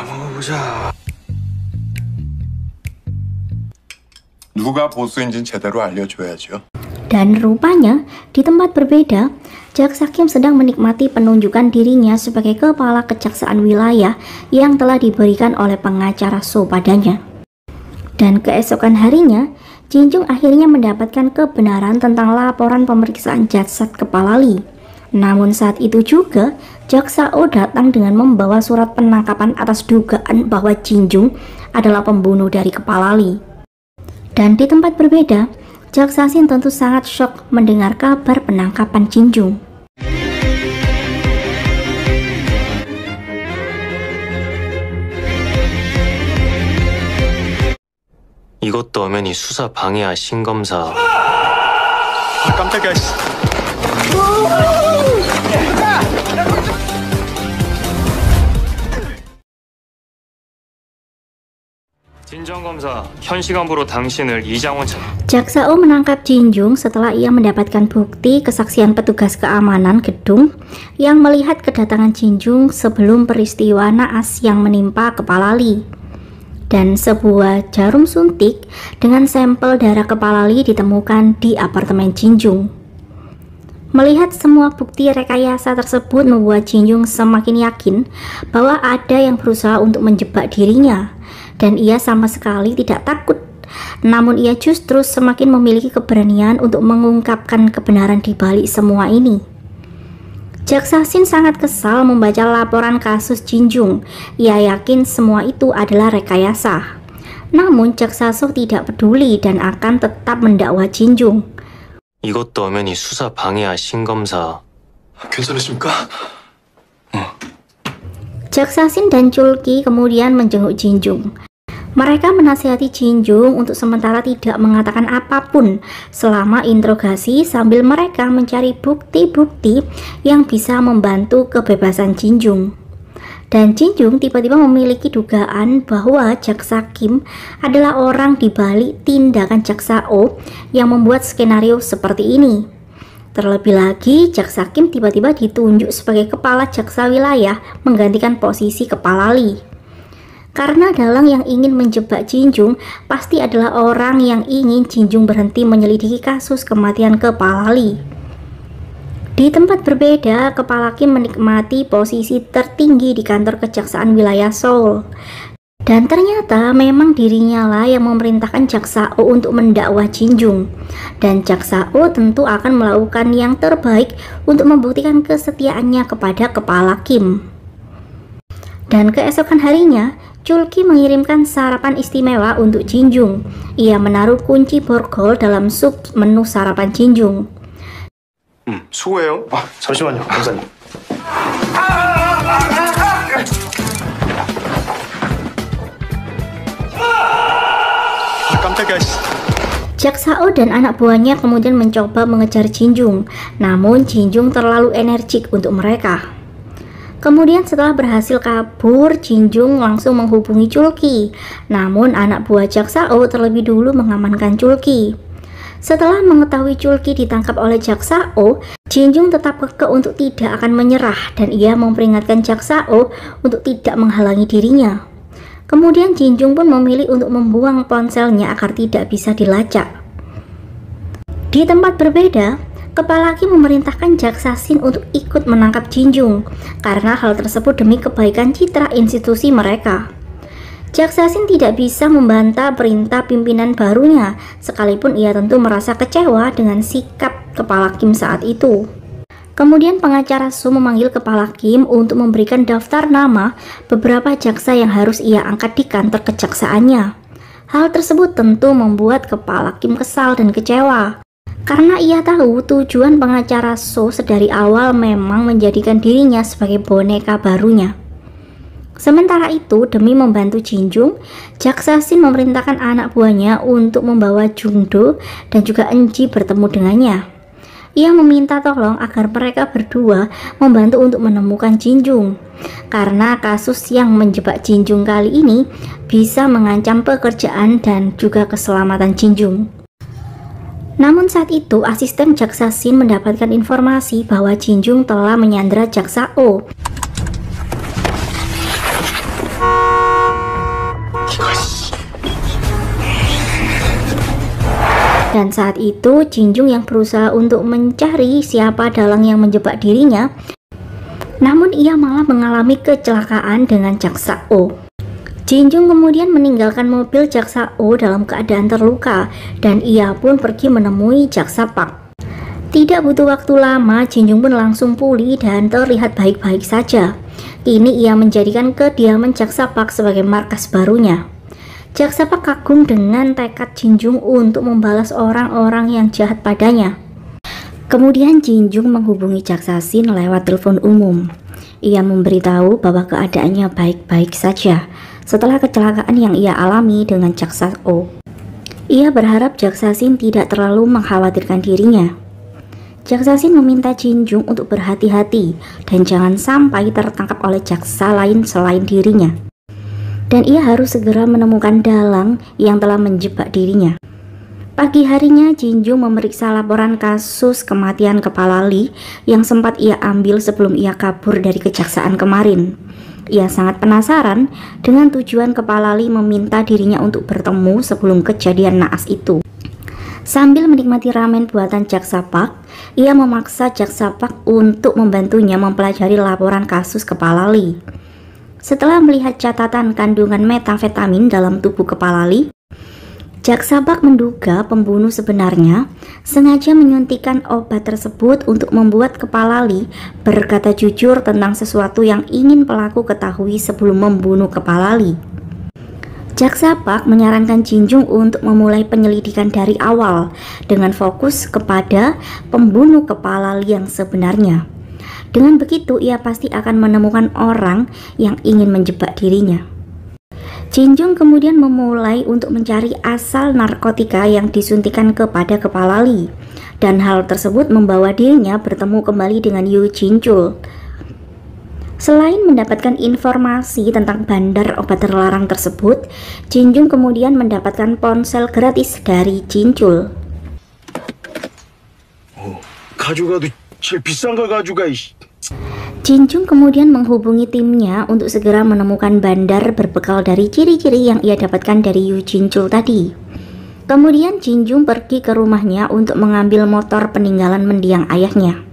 먹어보자.
누가 보스인지는 제대로 알려줘야죠.
Dan rupanya, di tempat berbeda, Jaksa Kim sedang menikmati penunjukan dirinya sebagai kepala kejaksaan wilayah yang telah diberikan oleh pengacara So padanya. Dan keesokan harinya, Jin Jung akhirnya mendapatkan kebenaran tentang laporan pemeriksaan jasad kepala Lee. Namun saat itu juga, Jaksa Oh datang dengan membawa surat penangkapan atas dugaan bahwa Jin Jung adalah pembunuh dari kepala Lee. Dan di tempat berbeda, Jaksa Shin tentu sangat shock mendengar kabar penangkapan Jin Jung.
이것도 엄연히 수사 방해야 신검사.
깜짝이야.
진정검사, 현 시간부로 당신을 이장원
Jaksa Oh menangkap Jin Jung setelah ia mendapatkan bukti kesaksian petugas keamanan gedung yang melihat kedatangan Jin Jung sebelum peristiwa naas yang menimpa kepala Lee. Dan sebuah jarum suntik dengan sampel darah kepala Lee ditemukan di apartemen Jin Jung. Melihat semua bukti rekayasa tersebut membuat Jin Jung semakin yakin bahwa ada yang berusaha untuk menjebak dirinya. Dan ia sama sekali tidak takut, namun ia justru semakin memiliki keberanian untuk mengungkapkan kebenaran di balik semua ini. Jaksa Shin sangat kesal membaca laporan kasus Jin Jung. Ia yakin semua itu adalah rekayasa. Namun Jaksa So tidak peduli dan akan tetap mendakwa Jin Jung.
이것도 엄연히 수사 방해야 신검사.
괜찮으십니까?
Jaksa Shin dan Chul Ki kemudian menjenguk Jin Jung. Mereka menasihati Jin Jung untuk sementara tidak mengatakan apapun selama interogasi sambil mereka mencari bukti-bukti yang bisa membantu kebebasan Jin Jung. Dan Jin Jung tiba-tiba memiliki dugaan bahwa Jaksa Kim adalah orang di balik tindakan Jaksa Oh yang membuat skenario seperti ini. Terlebih lagi, Jaksa Kim tiba-tiba ditunjuk sebagai kepala jaksa wilayah menggantikan posisi kepala Lee. Karena dalang yang ingin menjebak Jin Jung pasti adalah orang yang ingin Jin Jung berhenti menyelidiki kasus kematian kepala Lee. Di tempat berbeda, kepala Kim menikmati posisi tertinggi di kantor kejaksaan wilayah Seoul. Dan ternyata memang dirinya lah yang memerintahkan Jaksa Oh untuk mendakwa Jin Jung. Dan Jaksa Oh tentu akan melakukan yang terbaik untuk membuktikan kesetiaannya kepada kepala Kim. Dan keesokan harinya, Chul Ki mengirimkan sarapan istimewa untuk Jin Jung. Ia menaruh kunci borgol dalam sup menu sarapan Jin Jung.
수고해요. 잠시만요, 검사님.
Jaksa O dan anak buahnya kemudian mencoba mengejar Jinjung, namun Jinjung terlalu energik untuk mereka. Kemudian setelah berhasil kabur, Jinjung langsung menghubungi Chulki, namun anak buah Jaksa O terlebih dulu mengamankan Chulki. Setelah mengetahui Chulki ditangkap oleh Jaksa O, Jinjung tetap kekeh untuk tidak akan menyerah dan ia memperingatkan Jaksa O untuk tidak menghalangi dirinya. Kemudian Jinjung pun memilih untuk membuang ponselnya agar tidak bisa dilacak. Di tempat berbeda, Kepala Kim memerintahkan Jaksa Shin untuk ikut menangkap Jinjung karena hal tersebut demi kebaikan citra institusi mereka. Jaksa Shin tidak bisa membantah perintah pimpinan barunya, sekalipun ia tentu merasa kecewa dengan sikap Kepala Kim saat itu. Kemudian pengacara So memanggil Kepala Kim untuk memberikan daftar nama beberapa jaksa yang harus ia angkat di kantor kejaksaannya. Hal tersebut tentu membuat Kepala Kim kesal dan kecewa, karena ia tahu tujuan pengacara So sedari awal memang menjadikan dirinya sebagai boneka barunya. Sementara itu, demi membantu Jinjung, Jaksa Shin memerintahkan anak buahnya untuk membawa Jungdo dan juga Enji bertemu dengannya. Ia meminta tolong agar mereka berdua membantu untuk menemukan Jinjung, karena kasus yang menjebak Jinjung kali ini bisa mengancam pekerjaan dan juga keselamatan Jinjung. Namun saat itu, asisten Jaksa Shin mendapatkan informasi bahwa Jinjung telah menyandera Jaksa O. Dan saat itu Jinjung yang berusaha untuk mencari siapa dalang yang menjebak dirinya, namun ia malah mengalami kecelakaan dengan Jaksa O. Jinjung kemudian meninggalkan mobil Jaksa O dalam keadaan terluka dan ia pun pergi menemui Jaksa Park. Tidak butuh waktu lama, Jinjung pun langsung pulih dan terlihat baik-baik saja. Kini ia menjadikan kediaman Jaksa Park sebagai markas barunya. Jaksa Park kagum dengan tekad Jinjung untuk membalas orang-orang yang jahat padanya. Kemudian Jinjung menghubungi Jaksa Shin lewat telepon umum. Ia memberitahu bahwa keadaannya baik-baik saja setelah kecelakaan yang ia alami dengan Jaksa O. Ia berharap Jaksa Shin tidak terlalu mengkhawatirkan dirinya. Jaksa Shin meminta Jinjung untuk berhati-hati dan jangan sampai tertangkap oleh jaksa lain selain dirinya. Dan ia harus segera menemukan dalang yang telah menjebak dirinya. Pagi harinya, Jinjung memeriksa laporan kasus kematian Kepala Lee yang sempat ia ambil sebelum ia kabur dari kejaksaan kemarin. Ia sangat penasaran dengan tujuan Kepala Lee meminta dirinya untuk bertemu sebelum kejadian naas itu. Sambil menikmati ramen buatan Jaksa Park, ia memaksa Jaksa Park untuk membantunya mempelajari laporan kasus Kepala Lee. Setelah melihat catatan kandungan metafetamin dalam tubuh Kepala Lee, Jaksa Park menduga pembunuh sebenarnya sengaja menyuntikkan obat tersebut untuk membuat Kepala Lee berkata jujur tentang sesuatu yang ingin pelaku ketahui sebelum membunuh Kepala Lee. Jaksa Park menyarankan Jinjung untuk memulai penyelidikan dari awal dengan fokus kepada pembunuh Kepala Lee yang sebenarnya. Dengan begitu, ia pasti akan menemukan orang yang ingin menjebak dirinya. Jinjung kemudian memulai untuk mencari asal narkotika yang disuntikan kepada Kepala Lee, dan hal tersebut membawa dirinya bertemu kembali dengan Yu Jinchul. Selain mendapatkan informasi tentang bandar obat terlarang tersebut, Jinjung kemudian mendapatkan ponsel gratis dari Jinchul.
가져가도 제일 비싼 걸 가져가.
Jinjung kemudian menghubungi timnya untuk segera menemukan bandar berbekal dari ciri-ciri yang ia dapatkan dari Yu Jinchul tadi. Kemudian Jinjung pergi ke rumahnya untuk mengambil motor peninggalan mendiang ayahnya.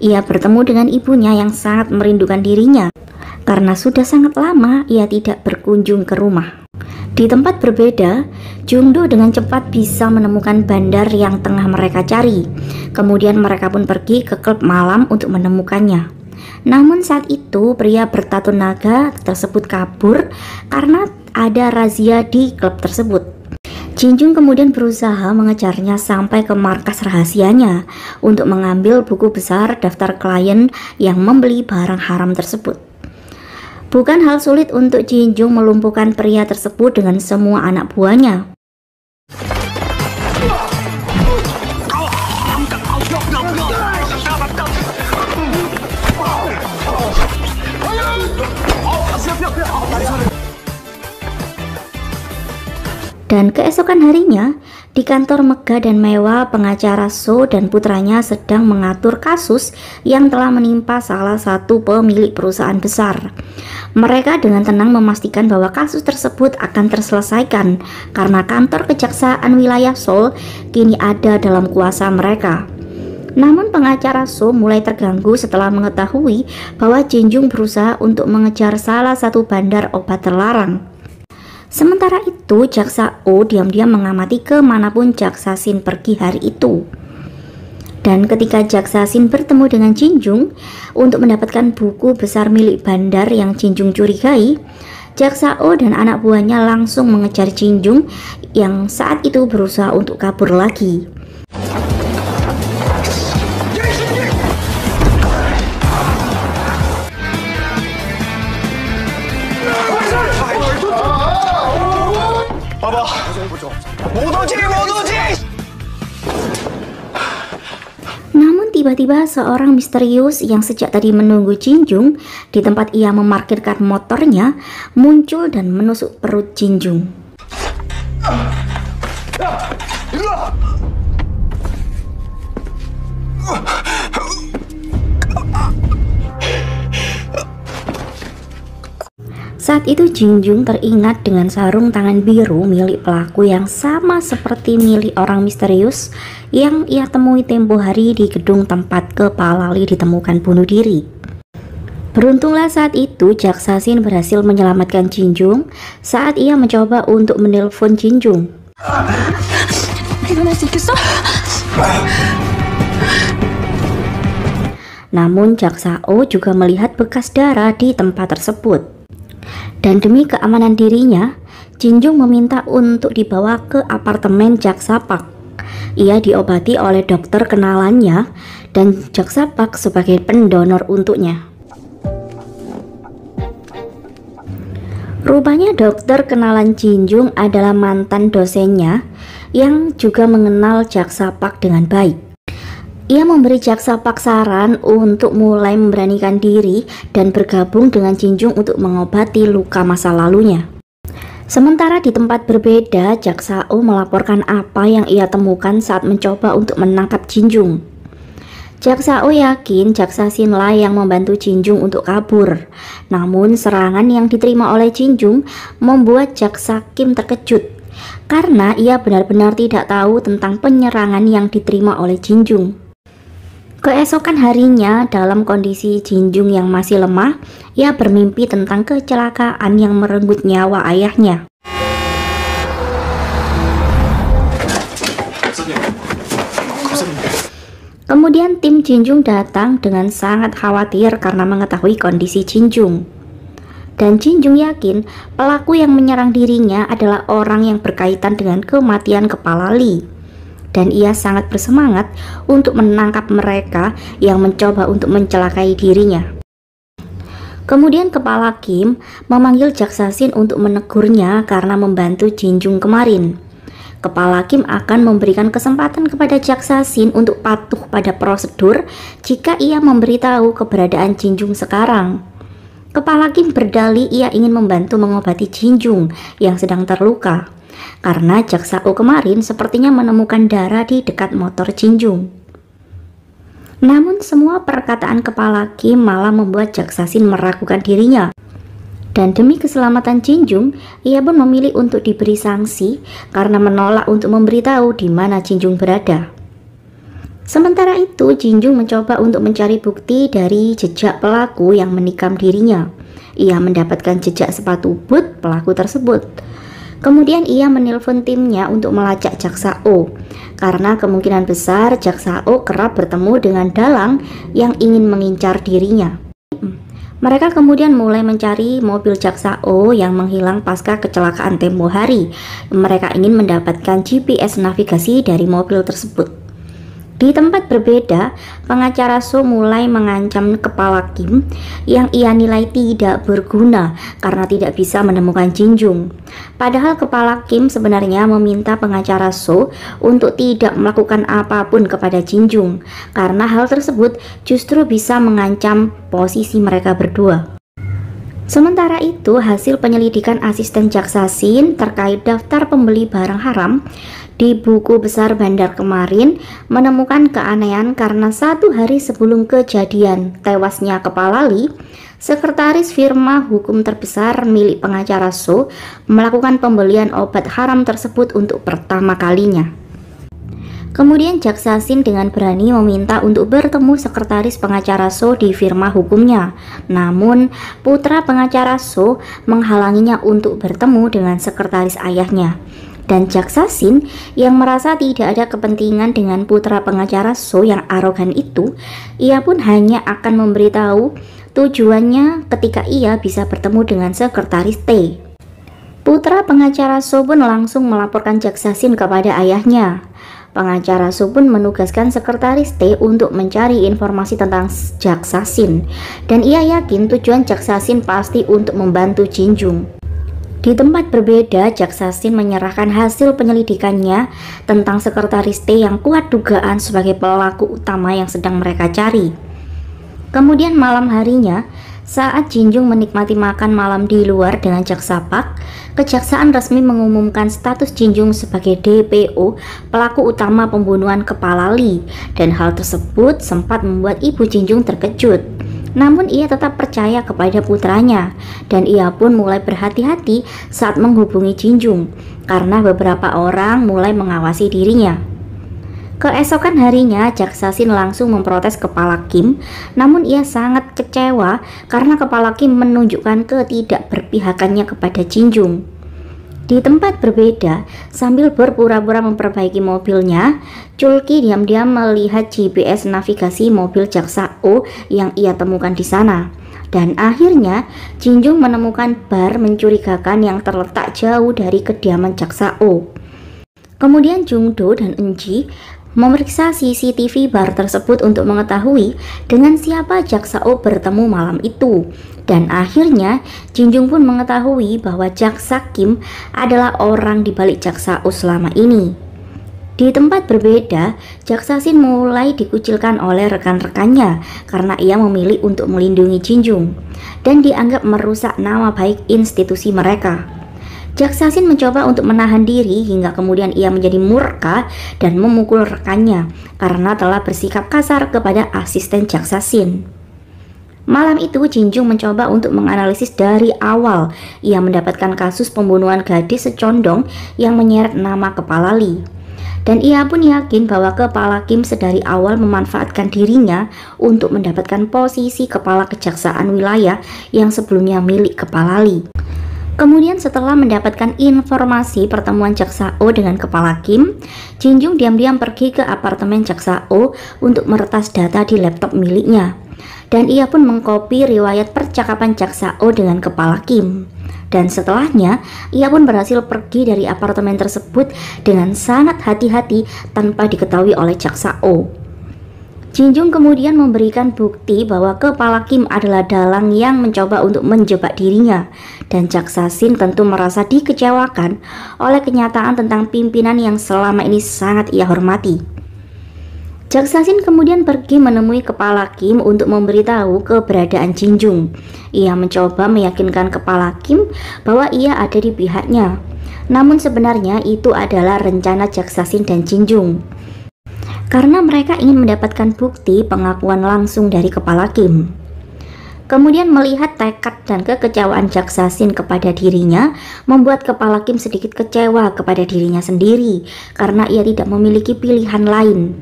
Ia bertemu dengan ibunya yang sangat merindukan dirinya karena sudah sangat lama ia tidak berkunjung ke rumah. Di tempat berbeda, Jungdo dengan cepat bisa menemukan bandar yang tengah mereka cari. Kemudian mereka pun pergi ke klub malam untuk menemukannya. Namun saat itu pria bertato naga tersebut kabur karena ada razia di klub tersebut. Jinjung kemudian berusaha mengejarnya sampai ke markas rahasianya untuk mengambil buku besar daftar klien yang membeli barang haram tersebut. Bukan hal sulit untuk Jinjung melumpuhkan pria tersebut dengan semua anak buahnya. Dan keesokan harinya, di kantor megah dan mewah, pengacara So dan putranya sedang mengatur kasus yang telah menimpa salah satu pemilik perusahaan besar. Mereka dengan tenang memastikan bahwa kasus tersebut akan terselesaikan karena kantor kejaksaan wilayah Seoul kini ada dalam kuasa mereka. Namun pengacara So mulai terganggu setelah mengetahui bahwa Jinjung berusaha untuk mengejar salah satu bandar obat terlarang. Sementara itu, jaksa O diam-diam mengamati kemanapun jaksa Shin pergi hari itu. Dan ketika jaksa Shin bertemu dengan Jinjung untuk mendapatkan buku besar milik bandar yang Jinjung curigai, jaksa O dan anak buahnya langsung mengejar Jinjung yang saat itu berusaha untuk kabur lagi. Namun tiba-tiba seorang misterius yang sejak tadi menunggu Jinjung di tempat ia memarkirkan motornya muncul dan menusuk perut Jinjung. Saat itu Jinjung teringat dengan sarung tangan biru milik pelaku yang sama seperti milik orang misterius yang ia temui tempo hari di gedung tempat kepala Lee ditemukan bunuh diri. Beruntunglah saat itu jaksa Shin berhasil menyelamatkan Jinjung saat ia mencoba untuk menelpon Jinjung. Namun jaksa O juga melihat bekas darah di tempat tersebut. Dan demi keamanan dirinya, Jinjung meminta untuk dibawa ke apartemen jaksa Park. Ia diobati oleh dokter kenalannya dan jaksa Park sebagai pendonor untuknya. Rupanya dokter kenalan Jinjung adalah mantan dosennya yang juga mengenal jaksa Park dengan baik. Ia memberi jaksa Park saran untuk mulai memberanikan diri dan bergabung dengan Jinjung untuk mengobati luka masa lalunya. Sementara di tempat berbeda, jaksa O melaporkan apa yang ia temukan saat mencoba untuk menangkap Jinjung. Jaksa O yakin jaksa Shin lah yang membantu Jinjung untuk kabur. Namun serangan yang diterima oleh Jinjung membuat jaksa Kim terkejut karena ia benar-benar tidak tahu tentang penyerangan yang diterima oleh Jinjung. Keesokan harinya, dalam kondisi Jinjung yang masih lemah, ia bermimpi tentang kecelakaan yang merenggut nyawa ayahnya. Kemudian tim Jinjung datang dengan sangat khawatir karena mengetahui kondisi Jinjung. Dan Jinjung yakin pelaku yang menyerang dirinya adalah orang yang berkaitan dengan kematian kepala Lee. Dan ia sangat bersemangat untuk menangkap mereka yang mencoba untuk mencelakai dirinya. Kemudian kepala Kim memanggil jaksa Shin untuk menegurnya karena membantu Jinjung kemarin. Kepala Kim akan memberikan kesempatan kepada jaksa Shin untuk patuh pada prosedur jika ia memberitahu keberadaan Jinjung sekarang. Kepala Kim berdalih ia ingin membantu mengobati Jinjung yang sedang terluka. Karena jaksa O kemarin sepertinya menemukan darah di dekat motor Jinjung. Namun semua perkataan kepala Kim malah membuat jaksa Shin meragukan dirinya. Dan demi keselamatan Jinjung, ia pun memilih untuk diberi sanksi karena menolak untuk memberitahu di mana Jinjung berada. Sementara itu, Jinjung mencoba untuk mencari bukti dari jejak pelaku yang menikam dirinya. Ia mendapatkan jejak sepatu boot pelaku tersebut. Kemudian ia menelpon timnya untuk melacak jaksa O, karena kemungkinan besar jaksa O kerap bertemu dengan dalang yang ingin mengincar dirinya. Mereka kemudian mulai mencari mobil jaksa O yang menghilang pasca kecelakaan tempo hari. Mereka ingin mendapatkan GPS navigasi dari mobil tersebut. Di tempat berbeda, pengacara So mulai mengancam kepala Kim yang ia nilai tidak berguna karena tidak bisa menemukan Jinjung. Padahal kepala Kim sebenarnya meminta pengacara So untuk tidak melakukan apapun kepada Jinjung karena hal tersebut justru bisa mengancam posisi mereka berdua. Sementara itu, hasil penyelidikan asisten jaksa Sin terkait daftar pembeli barang haram di buku besar bandar kemarin menemukan keanehan karena 1 hari sebelum kejadian tewasnya Kepala Lee, sekretaris firma hukum terbesar milik pengacara So melakukan pembelian obat haram tersebut untuk pertama kalinya. Kemudian jaksa Sin dengan berani meminta untuk bertemu sekretaris pengacara So di firma hukumnya. Namun, putra pengacara So menghalanginya untuk bertemu dengan sekretaris ayahnya. Dan jaksa Sin yang merasa tidak ada kepentingan dengan putra pengacara So yang arogan itu, ia pun hanya akan memberitahu tujuannya ketika ia bisa bertemu dengan sekretaris T. Putra pengacara So pun langsung melaporkan jaksa Sin kepada ayahnya. Pengacara So pun menugaskan sekretaris T untuk mencari informasi tentang jaksa Sin, dan ia yakin tujuan jaksa Sin pasti untuk membantu Jinjung. Di tempat berbeda, jaksa Sin menyerahkan hasil penyelidikannya tentang sekretaris T yang kuat dugaan sebagai pelaku utama yang sedang mereka cari. Kemudian malam harinya, saat Jinjung menikmati makan malam di luar dengan jaksa Pak, kejaksaan resmi mengumumkan status Jinjung sebagai DPO, pelaku utama pembunuhan Kepala Lee, dan hal tersebut sempat membuat ibu Jinjung terkejut. Namun ia tetap percaya kepada putranya, dan ia pun mulai berhati-hati saat menghubungi Jinjung, karena beberapa orang mulai mengawasi dirinya. Keesokan harinya, jaksa Sin langsung memprotes Kepala Kim, namun ia sangat kecewa karena Kepala Kim menunjukkan ketidakberpihakannya kepada Jinjung. Di tempat berbeda, sambil berpura-pura memperbaiki mobilnya, Chulki diam-diam melihat GPS navigasi mobil jaksa O yang ia temukan di sana. Dan akhirnya, Jinjung menemukan bar mencurigakan yang terletak jauh dari kediaman jaksa O. Kemudian Jungdo dan Enji memeriksa CCTV bar tersebut untuk mengetahui dengan siapa jaksa O bertemu malam itu. Dan akhirnya Jinjung pun mengetahui bahwa jaksa Kim adalah orang di balik jaksa O selama ini. Di tempat berbeda, jaksa Sin mulai dikucilkan oleh rekan-rekannya karena ia memilih untuk melindungi Jinjung dan dianggap merusak nama baik institusi mereka. Jaksa Sin mencoba untuk menahan diri hingga kemudian ia menjadi murka dan memukul rekannya karena telah bersikap kasar kepada asisten jaksa Sin. Malam itu Jinjung mencoba untuk menganalisis dari awal ia mendapatkan kasus pembunuhan gadis secondong yang menyeret nama Kepala Lee. Dan ia pun yakin bahwa Kepala Kim sedari awal memanfaatkan dirinya untuk mendapatkan posisi kepala kejaksaan wilayah yang sebelumnya milik Kepala Lee. Kemudian setelah mendapatkan informasi pertemuan jaksa O dengan Kepala Kim, Jinjung diam-diam pergi ke apartemen jaksa O untuk meretas data di laptop miliknya. Dan ia pun mengkopi riwayat percakapan jaksa O dengan Kepala Kim. Dan setelahnya, ia pun berhasil pergi dari apartemen tersebut dengan sangat hati-hati tanpa diketahui oleh jaksa O. Jinjung kemudian memberikan bukti bahwa Kepala Kim adalah dalang yang mencoba untuk menjebak dirinya, dan jaksa Sin tentu merasa dikecewakan oleh kenyataan tentang pimpinan yang selama ini sangat ia hormati. Jaksa Sin kemudian pergi menemui Kepala Kim untuk memberitahu keberadaan Jinjung. Ia mencoba meyakinkan Kepala Kim bahwa ia ada di pihaknya, namun sebenarnya itu adalah rencana jaksa Sin dan Jinjung, karena mereka ingin mendapatkan bukti pengakuan langsung dari Kepala Kim. Kemudian melihat tekad dan kekecewaan jaksa Sin kepada dirinya membuat Kepala Kim sedikit kecewa kepada dirinya sendiri karena ia tidak memiliki pilihan lain.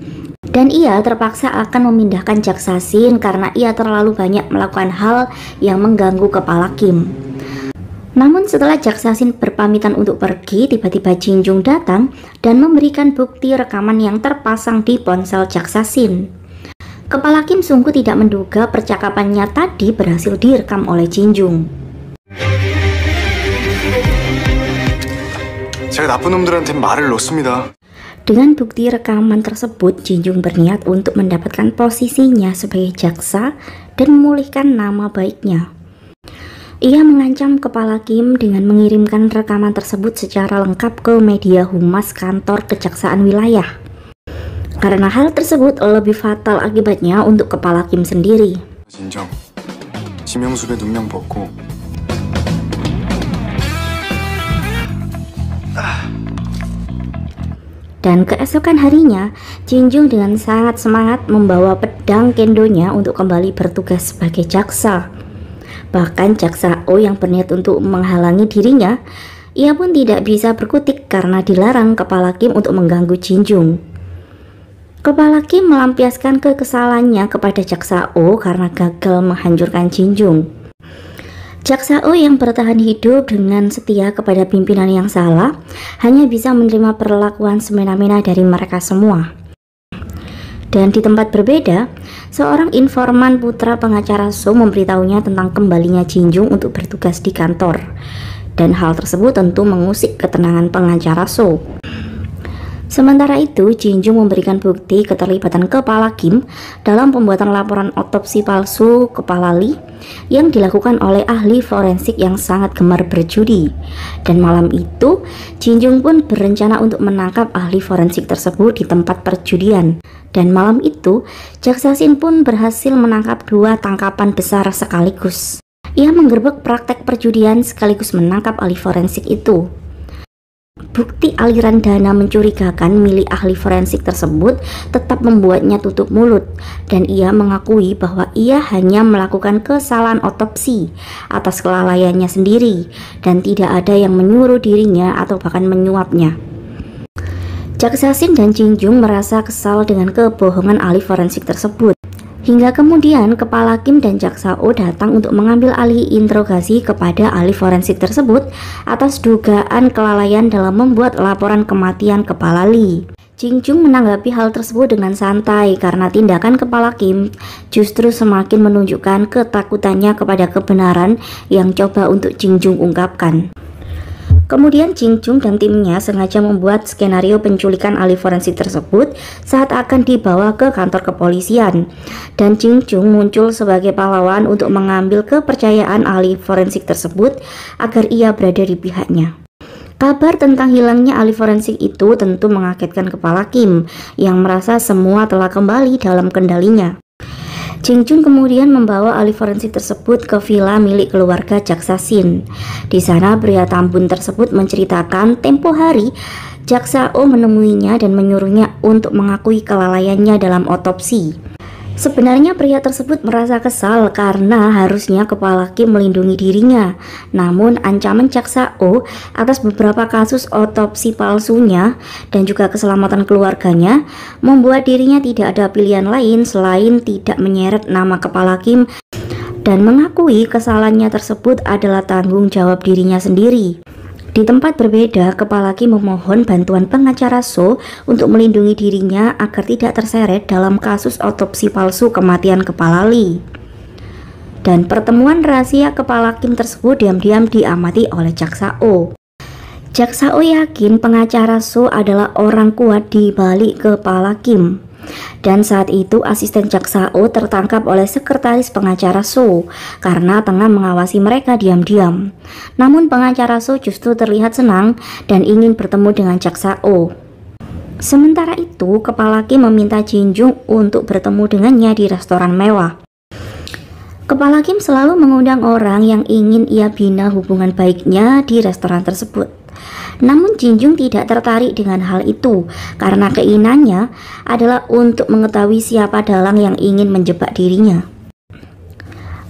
Dan ia terpaksa akan memindahkan jaksa Sin karena ia terlalu banyak melakukan hal yang mengganggu Kepala Kim. Namun setelah jaksa Sin berpamitan untuk pergi, tiba-tiba Jinjung datang dan memberikan bukti rekaman yang terpasang di ponsel jaksa Sin. Kepala Kim sungguh tidak menduga percakapannya tadi berhasil direkam oleh Jinjung.
제가 나쁜 놈들한테 말을 놓습니다.
Dengan bukti rekaman tersebut, Jinjung berniat untuk mendapatkan posisinya sebagai jaksa dan memulihkan nama baiknya. Ia mengancam Kepala Kim dengan mengirimkan rekaman tersebut secara lengkap ke media humas kantor kejaksaan wilayah. Karena hal tersebut lebih fatal akibatnya untuk Kepala Kim sendiri.
진정. 지명수배 눈명 벗고
Dan keesokan harinya, Jinjung dengan sangat semangat membawa pedang kendonya untuk kembali bertugas sebagai jaksa. Bahkan jaksa O yang berniat untuk menghalangi dirinya, ia pun tidak bisa berkutik karena dilarang Kepala Kim untuk mengganggu Jinjung. Kepala Kim melampiaskan kekesalannya kepada jaksa O karena gagal menghancurkan Jinjung. Jaksa O yang bertahan hidup dengan setia kepada pimpinan yang salah hanya bisa menerima perlakuan semena-mena dari mereka semua. Dan di tempat berbeda, seorang informan putra pengacara So memberitahunya tentang kembalinya Jinjung untuk bertugas di kantor. Dan hal tersebut tentu mengusik ketenangan pengacara So. Sementara itu, Jinjung memberikan bukti keterlibatan Kepala Kim dalam pembuatan laporan otopsi palsu kepala Lee yang dilakukan oleh ahli forensik yang sangat gemar berjudi. Dan malam itu, Jinjung pun berencana untuk menangkap ahli forensik tersebut di tempat perjudian. Dan malam itu, Jaksa Shin pun berhasil menangkap 2 tangkapan besar sekaligus. Ia menggerebek praktek perjudian sekaligus menangkap ahli forensik itu. Bukti aliran dana mencurigakan milik ahli forensik tersebut tetap membuatnya tutup mulut, dan ia mengakui bahwa ia hanya melakukan kesalahan otopsi atas kelalaiannya sendiri dan tidak ada yang menyuruh dirinya atau bahkan menyuapnya. Jaksa Shin dan Jinjung merasa kesal dengan kebohongan ahli forensik tersebut. Hingga kemudian Kepala Kim dan Jaksa O datang untuk mengambil alih interogasi kepada ahli forensik tersebut atas dugaan kelalaian dalam membuat laporan kematian Kepala Lee. Jinjung menanggapi hal tersebut dengan santai karena tindakan Kepala Kim justru semakin menunjukkan ketakutannya kepada kebenaran yang coba untuk Jinjung ungkapkan. Kemudian Jinjung dan timnya sengaja membuat skenario penculikan ahli forensik tersebut saat akan dibawa ke kantor kepolisian. Dan Jinjung muncul sebagai pahlawan untuk mengambil kepercayaan ahli forensik tersebut agar ia berada di pihaknya. Kabar tentang hilangnya ahli forensik itu tentu mengagetkan Kepala Kim yang merasa semua telah kembali dalam kendalinya. Jinjung kemudian membawa ahli forensik tersebut ke villa milik keluarga Jaksa Shin. Di sana pria tambun tersebut menceritakan tempo hari Jaksa O menemuinya dan menyuruhnya untuk mengakui kelalaiannya dalam otopsi. Sebenarnya pria tersebut merasa kesal karena harusnya Kepala Kim melindungi dirinya. Namun ancaman Jaksa O atas beberapa kasus otopsi palsunya dan juga keselamatan keluarganya membuat dirinya tidak ada pilihan lain selain tidak menyeret nama Kepala Kim dan mengakui kesalahannya tersebut adalah tanggung jawab dirinya sendiri. Di tempat berbeda, Kepala Kim memohon bantuan pengacara So untuk melindungi dirinya agar tidak terseret dalam kasus otopsi palsu kematian Kepala Lee. Dan pertemuan rahasia Kepala Kim tersebut diam-diam diamati oleh Jaksa O. Jaksa O yakin pengacara So adalah orang kuat di balik Kepala Kim. Dan saat itu asisten Jaksa O tertangkap oleh sekretaris pengacara So karena tengah mengawasi mereka diam-diam. Namun pengacara So justru terlihat senang dan ingin bertemu dengan Jaksa O. Sementara itu Kepala Kim meminta Jinjung untuk bertemu dengannya di restoran mewah. Kepala Kim selalu mengundang orang yang ingin ia bina hubungan baiknya di restoran tersebut. Namun Jinjung tidak tertarik dengan hal itu karena keinginannya adalah untuk mengetahui siapa dalang yang ingin menjebak dirinya.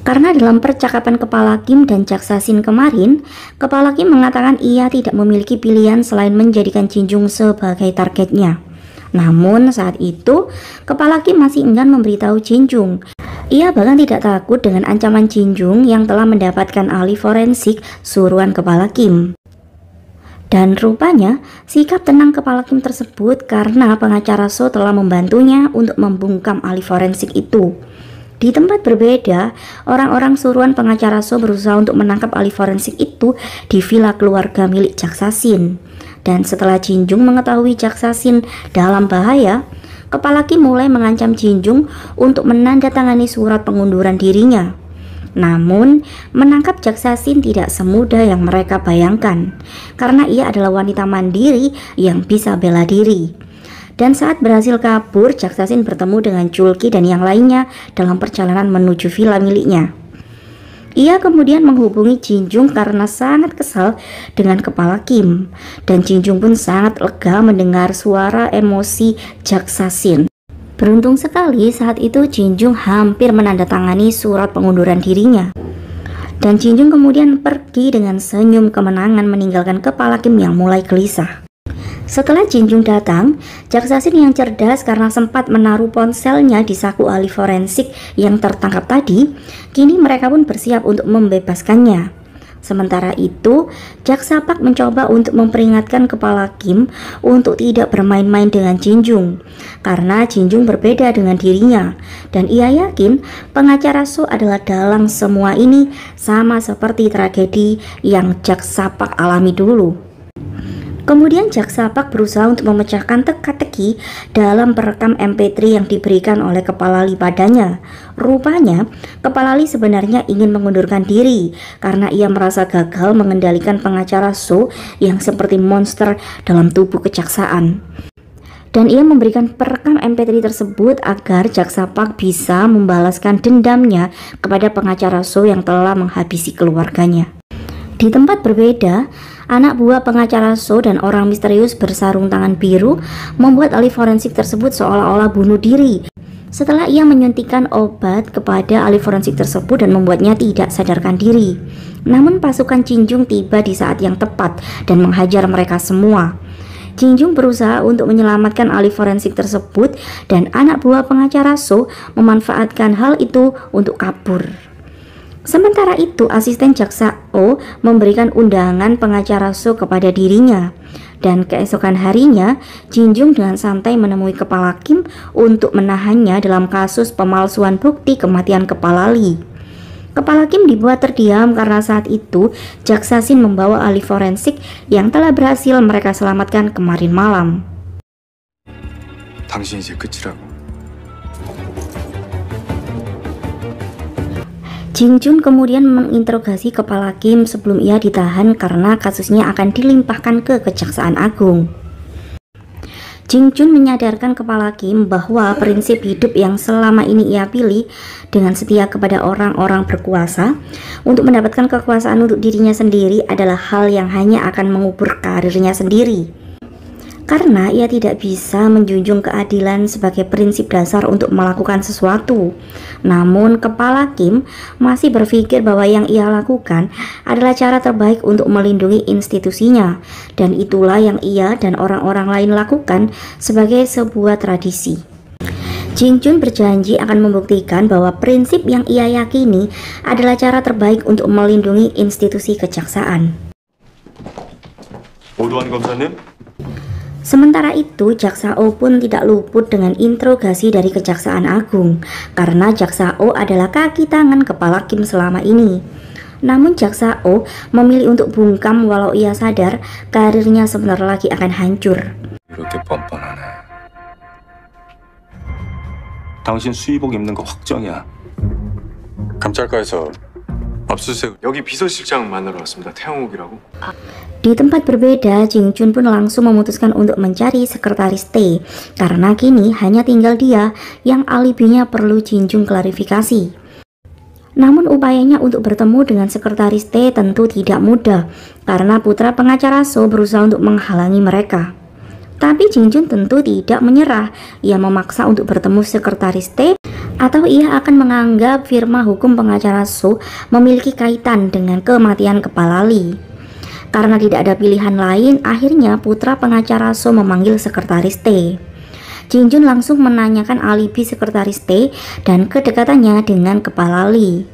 Karena dalam percakapan Kepala Kim dan Jaksa Shin kemarin, Kepala Kim mengatakan ia tidak memiliki pilihan selain menjadikan Jinjung sebagai targetnya. Namun saat itu Kepala Kim masih enggan memberitahu Jinjung. Ia bahkan tidak takut dengan ancaman Jinjung yang telah mendapatkan ahli forensik suruhan Kepala Kim. Dan rupanya sikap tenang Kepala Kim tersebut karena pengacara So telah membantunya untuk membungkam ahli forensik itu. Di tempat berbeda, orang-orang suruhan pengacara So berusaha untuk menangkap ahli forensik itu di villa keluarga milik Jaksa Shin. Dan setelah Jinjung mengetahui Jaksa Shin dalam bahaya, Kepala Kim mulai mengancam Jinjung untuk menandatangani surat pengunduran dirinya. Namun, menangkap Jaksa Shin tidak semudah yang mereka bayangkan, karena ia adalah wanita mandiri yang bisa bela diri. Dan saat berhasil kabur, Jaksa Shin bertemu dengan Julki dan yang lainnya dalam perjalanan menuju villa miliknya. Ia kemudian menghubungi Jin Jung karena sangat kesal dengan kepala Kim, dan Jin Jung pun sangat lega mendengar suara emosi Jaksa Shin. Beruntung sekali saat itu Jin Jung hampir menandatangani surat pengunduran dirinya, dan Jin Jung kemudian pergi dengan senyum kemenangan meninggalkan kepala Kim yang mulai gelisah. Setelah Jin Jung datang, Jaksa Shin yang cerdas karena sempat menaruh ponselnya di saku ahli forensik yang tertangkap tadi, kini mereka pun bersiap untuk membebaskannya. Sementara itu, Jaksa Park mencoba untuk memperingatkan kepala Kim untuk tidak bermain-main dengan Jin Jung, karena Jin Jung berbeda dengan dirinya, dan ia yakin pengacara So adalah dalang semua ini, sama seperti tragedi yang Jaksa Park alami dulu. Kemudian Jaksa Park berusaha untuk memecahkan teka-teki dalam perekam MP3 yang diberikan oleh Kepala Lee padanya. Rupanya, Kepala Lee sebenarnya ingin mengundurkan diri karena ia merasa gagal mengendalikan pengacara So yang seperti monster dalam tubuh kejaksaan. Dan ia memberikan perekam MP3 tersebut agar Jaksa Park bisa membalaskan dendamnya kepada pengacara So yang telah menghabisi keluarganya. Di tempat berbeda, anak buah pengacara So dan orang misterius bersarung tangan biru membuat ahli forensik tersebut seolah-olah bunuh diri setelah ia menyuntikkan obat kepada ahli forensik tersebut dan membuatnya tidak sadarkan diri. Namun pasukan Jin Jung tiba di saat yang tepat dan menghajar mereka semua. Jin Jung berusaha untuk menyelamatkan ahli forensik tersebut, dan anak buah pengacara So memanfaatkan hal itu untuk kabur. Sementara itu, asisten Jaksa O memberikan undangan pengacara So kepada dirinya, dan keesokan harinya Jin Jung dengan santai menemui Kepala Kim untuk menahannya dalam kasus pemalsuan bukti kematian Kepala Lee. Kepala Kim dibuat terdiam karena saat itu Jaksa Shin membawa ahli forensik yang telah berhasil mereka selamatkan kemarin malam.
당신 이제 끝이라고.
Jin Jun kemudian menginterogasi Kepala Kim sebelum ia ditahan karena kasusnya akan dilimpahkan ke Kejaksaan Agung. Jin Jun menyadarkan Kepala Kim bahwa prinsip hidup yang selama ini ia pilih dengan setia kepada orang-orang berkuasa untuk mendapatkan kekuasaan untuk dirinya sendiri adalah hal yang hanya akan mengubur karirnya sendiri. Karena ia tidak bisa menjunjung keadilan sebagai prinsip dasar untuk melakukan sesuatu. Namun Kepala Kim masih berpikir bahwa yang ia lakukan adalah cara terbaik untuk melindungi institusinya, dan itulah yang ia dan orang-orang lain lakukan sebagai sebuah tradisi. Jin Jun berjanji akan membuktikan bahwa prinsip yang ia yakini adalah cara terbaik untuk melindungi institusi kejaksaan.
오도환 검사님?
Sementara itu, Jaksa O pun tidak luput dengan interogasi dari Kejaksaan Agung, karena Jaksa O adalah kaki tangan Kepala Kim selama ini. Namun Jaksa O memilih untuk bungkam walau ia sadar karirnya sebentar lagi akan hancur.
이렇게 뻔뻔하네. 당신 수의복 입는 거 확정이야.
감찰과에서 압수수색.
여기 비서실장 만나러 왔습니다. 태영욱이라고.
Di tempat berbeda, Jin Jun pun langsung memutuskan untuk mencari sekretaris T, karena kini hanya tinggal dia yang alibinya perlu Jin Jun klarifikasi. Namun upayanya untuk bertemu dengan sekretaris T tentu tidak mudah, karena putra pengacara So berusaha untuk menghalangi mereka. Tapi Jin Jun tentu tidak menyerah. Ia memaksa untuk bertemu sekretaris T, atau ia akan menganggap firma hukum pengacara So memiliki kaitan dengan kematian Kepala Lee. Karena tidak ada pilihan lain, akhirnya putra pengacara So memanggil sekretaris T. Jin Jun langsung menanyakan alibi sekretaris T dan kedekatannya dengan Kepala Lee.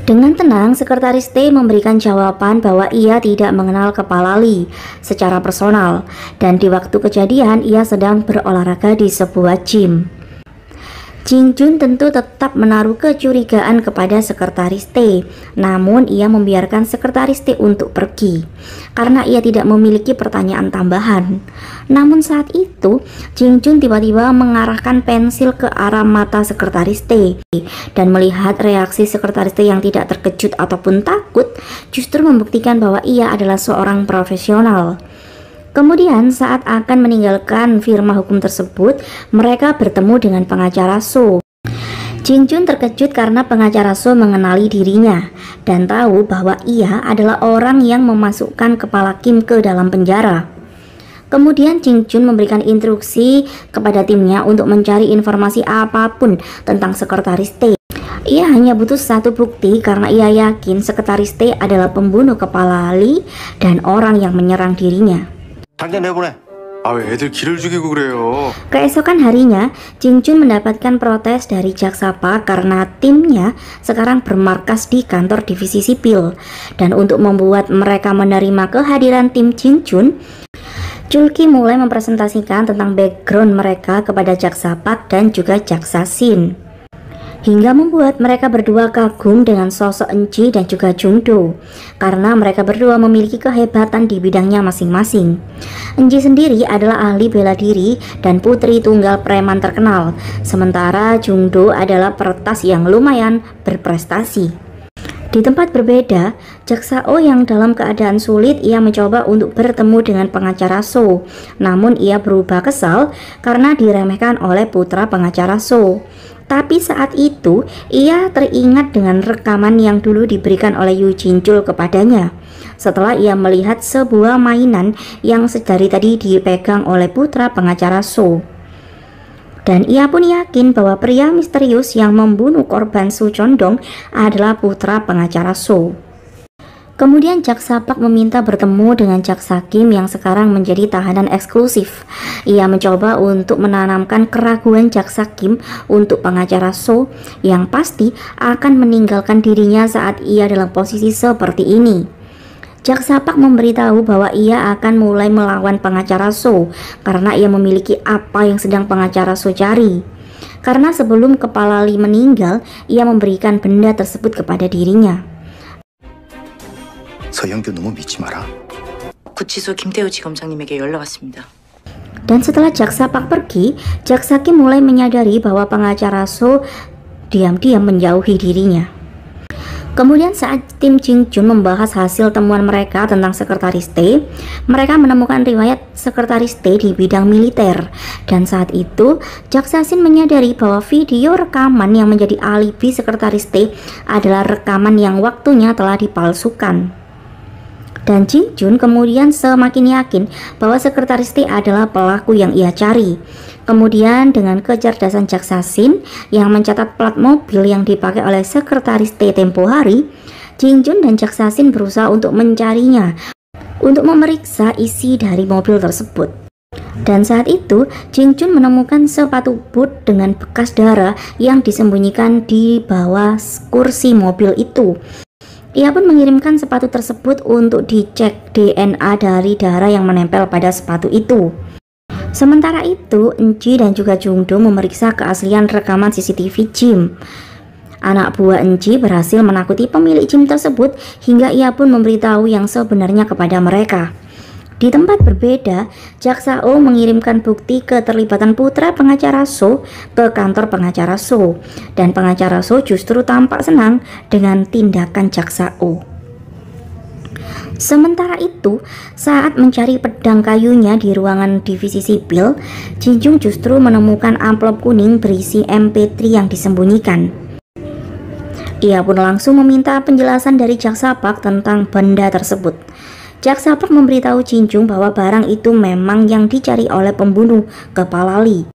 Dengan tenang, sekretaris T memberikan jawaban bahwa ia tidak mengenal Kepala Lee secara personal, dan di waktu kejadian ia sedang berolahraga di sebuah gym. Jin Jun tentu tetap menaruh kecurigaan kepada sekretaris T, namun ia membiarkan sekretaris T untuk pergi karena ia tidak memiliki pertanyaan tambahan. Namun saat itu, Jin Jun tiba-tiba mengarahkan pensil ke arah mata sekretaris T, dan melihat reaksi sekretaris T yang tidak terkejut ataupun takut justru membuktikan bahwa ia adalah seorang profesional. Kemudian saat akan meninggalkan firma hukum tersebut, mereka bertemu dengan pengacara So. Jin Jun terkejut karena pengacara So mengenali dirinya dan tahu bahwa ia adalah orang yang memasukkan kepala Kim ke dalam penjara. Kemudian Jin Jun memberikan instruksi kepada timnya untuk mencari informasi apapun tentang sekretaris T. Ia hanya butuh satu bukti karena ia yakin sekretaris T adalah pembunuh kepala Lee dan orang yang menyerang dirinya.
당장 내보내.
아, 왜 애들 기를 죽이고 그래요?
Keesokan harinya, Jin Jun mendapatkan protes dari jaksa Pak karena timnya sekarang bermarkas di kantor divisi sipil. Dan untuk membuat mereka menerima kehadiran tim Jin Jun, Chul Ki mulai mempresentasikan tentang background mereka kepada jaksa Pak dan juga jaksa Shin, hingga membuat mereka berdua kagum dengan sosok Enji dan juga Jung Do karena mereka berdua memiliki kehebatan di bidangnya masing-masing. Enji sendiri adalah ahli bela diri dan putri tunggal preman terkenal, sementara Jung Do adalah peretas yang lumayan berprestasi. Di tempat berbeda, jaksa Oh yang dalam keadaan sulit, ia mencoba untuk bertemu dengan pengacara So, namun ia berubah kesal karena diremehkan oleh putra pengacara So. Tapi saat itu, ia teringat dengan rekaman yang dulu diberikan oleh Yu Jin Chul kepadanya. Setelah ia melihat sebuah mainan yang sedari tadi dipegang oleh putra pengacara So. Dan ia pun yakin bahwa pria misterius yang membunuh korban Su Condong adalah putra pengacara So. Kemudian jaksa Pak meminta bertemu dengan jaksa Kim yang sekarang menjadi tahanan eksklusif. Ia mencoba untuk menanamkan keraguan jaksa Kim untuk pengacara So yang pasti akan meninggalkan dirinya saat ia dalam posisi seperti ini. Jaksa Pak memberitahu bahwa ia akan mulai melawan pengacara So karena ia memiliki apa yang sedang pengacara So cari. Karena sebelum kepala Lee meninggal, ia memberikan benda tersebut kepada dirinya.
서영교 너무 믿지 마라.
구치소 김태우 지검장님에게 연락 왔습니다.
Dan setelah jaksa Pak pergi, jaksa Kim mulai menyadari bahwa pengacara So diam-diam menjauhi dirinya. Kemudian saat tim Jin Jun membahas hasil temuan mereka tentang sekretaris T, mereka menemukan riwayat sekretaris T di bidang militer. Dan saat itu, jaksa Shin menyadari bahwa video rekaman yang menjadi alibi sekretaris T adalah rekaman yang waktunya telah dipalsukan. Dan Jin Jun kemudian semakin yakin bahwa sekretaris T adalah pelaku yang ia cari. Kemudian dengan kecerdasan jaksa Shin yang mencatat plat mobil yang dipakai oleh sekretaris T tempo hari, Jin Jun dan jaksa Shin berusaha untuk mencarinya untuk memeriksa isi dari mobil tersebut. Dan saat itu, Jin Jun menemukan sepatu boot dengan bekas darah yang disembunyikan di bawah kursi mobil itu. Ia pun mengirimkan sepatu tersebut untuk dicek DNA dari darah yang menempel pada sepatu itu. Sementara itu, Enji dan juga Jung Do memeriksa keaslian rekaman CCTV gym. Anak buah Enji berhasil menakuti pemilik gym tersebut hingga ia pun memberitahu yang sebenarnya kepada mereka. Di tempat berbeda, jaksa Oh mengirimkan bukti keterlibatan putra pengacara So ke kantor pengacara So, dan pengacara So justru tampak senang dengan tindakan jaksa Oh. Sementara itu, saat mencari pedang kayunya di ruangan divisi sipil, Jin Jung justru menemukan amplop kuning berisi MP3 yang disembunyikan. Ia pun langsung meminta penjelasan dari jaksa Pak tentang benda tersebut. Jaksa Pak memberitahu Jin Jung bahwa barang itu memang yang dicari oleh pembunuh kepala Lee.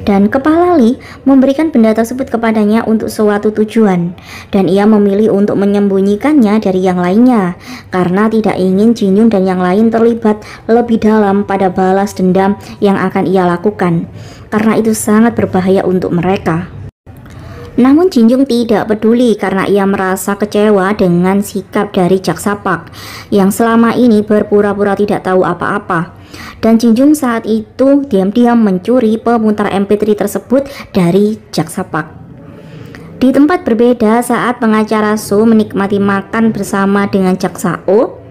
Dan kepala Lee memberikan benda tersebut kepadanya untuk suatu tujuan, dan ia memilih untuk menyembunyikannya dari yang lainnya karena tidak ingin Jin Jung dan yang lain terlibat lebih dalam pada balas dendam yang akan ia lakukan, karena itu sangat berbahaya untuk mereka. Namun Jin Jung tidak peduli karena ia merasa kecewa dengan sikap dari jaksa Pak yang selama ini berpura-pura tidak tahu apa-apa. Dan Jin Jung saat itu diam-diam mencuri pemutar MP3 tersebut dari jaksa Pak. Di tempat berbeda, saat pengacara So menikmati makan bersama dengan jaksa Oh,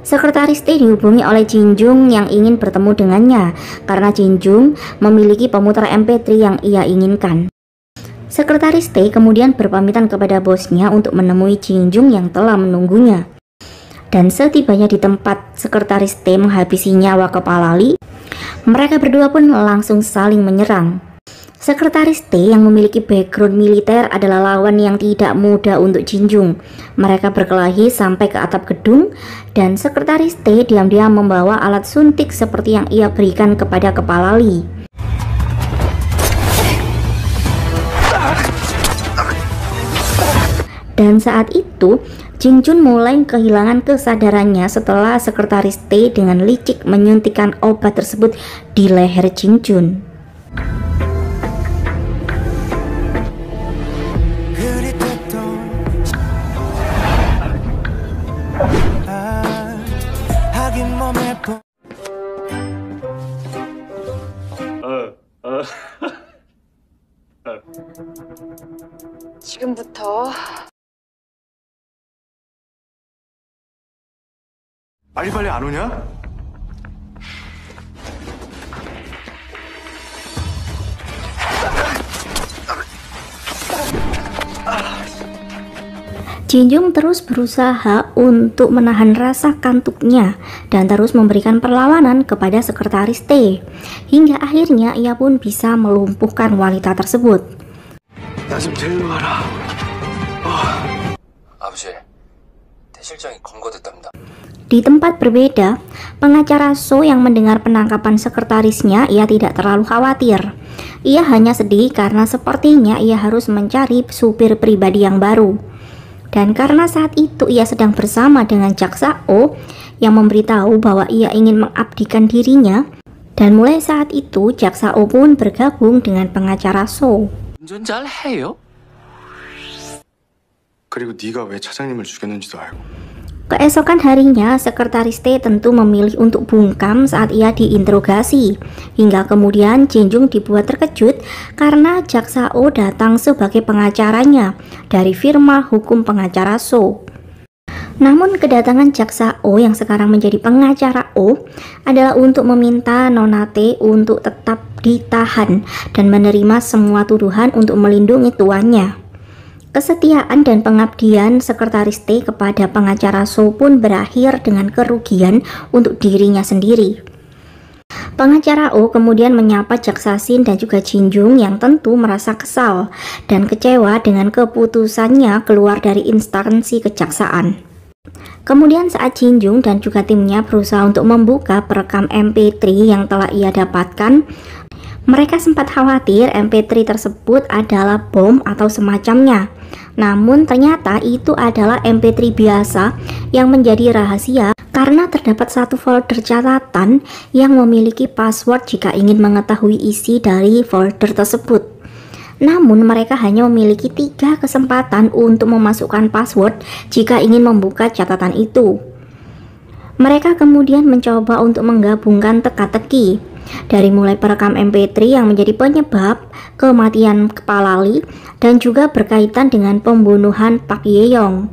sekretaris T dihubungi oleh Jin Jung yang ingin bertemu dengannya karena Jin Jung memiliki pemutar MP3 yang ia inginkan. Sekretaris T kemudian berpamitan kepada bosnya untuk menemui Jin Jung yang telah menunggunya. Dan setibanya di tempat sekretaris T menghabisi nyawa kepala Lee, mereka berdua pun langsung saling menyerang. Sekretaris T yang memiliki background militer adalah lawan yang tidak mudah untuk Jinjung. Mereka berkelahi sampai ke atap gedung dan Sekretaris T diam-diam membawa alat suntik seperti yang ia berikan kepada kepala Lee. Dan saat itu, Jinjun mulai kehilangan kesadarannya setelah Sekretaris T dengan licik menyuntikkan obat tersebut di leher Jinjun.
지금부터
빨리빨리 안 오냐?
Jinjung terus berusaha untuk menahan rasa kantuknya dan terus memberikan perlawanan kepada Sekretaris T, hingga akhirnya ia pun bisa melumpuhkan wanita tersebut.
나좀 데리러 가라.
아버지, 대실장이 검거됐답니다.
Di tempat berbeda, pengacara So yang mendengar penangkapan sekretarisnya, ia tidak terlalu khawatir. Ia hanya sedih karena sepertinya ia harus mencari supir pribadi yang baru. Dan karena saat itu ia sedang bersama dengan Jaksa Oh yang memberitahu bahwa ia ingin mengabdikan dirinya, dan mulai saat itu Jaksa Oh pun bergabung dengan pengacara So.
운전 잘 해요?
그리고 네가 왜 차장님을 죽였는지도 알고.
Keesokan harinya, Sekretaris T tentu memilih untuk bungkam saat ia diinterogasi. Hingga kemudian Jinjung dibuat terkejut karena Jaksa Oh datang sebagai pengacaranya dari firma hukum pengacara So. Namun kedatangan Jaksa Oh yang sekarang menjadi pengacara Oh adalah untuk meminta Nona T untuk tetap ditahan dan menerima semua tuduhan untuk melindungi tuannya. Kesetiaan dan pengabdian Sekretaris T kepada pengacara So pun berakhir dengan kerugian untuk dirinya sendiri. Pengacara Oh kemudian menyapa Jaksa Shin dan juga Jinjung yang tentu merasa kesal dan kecewa dengan keputusannya keluar dari instansi kejaksaan. Kemudian saat Jinjung dan juga timnya berusaha untuk membuka perekam MP3 yang telah ia dapatkan, mereka sempat khawatir MP3 tersebut adalah bom atau semacamnya. Namun ternyata itu adalah MP3 biasa yang menjadi rahasia karena terdapat satu folder catatan yang memiliki password jika ingin mengetahui isi dari folder tersebut. Namun mereka hanya memiliki 3 kesempatan untuk memasukkan password jika ingin membuka catatan itu. Mereka kemudian mencoba untuk menggabungkan teka-teki dari mulai perekam MP3 yang menjadi penyebab kematian kepala Lee dan juga berkaitan dengan pembunuhan Park Ye-young.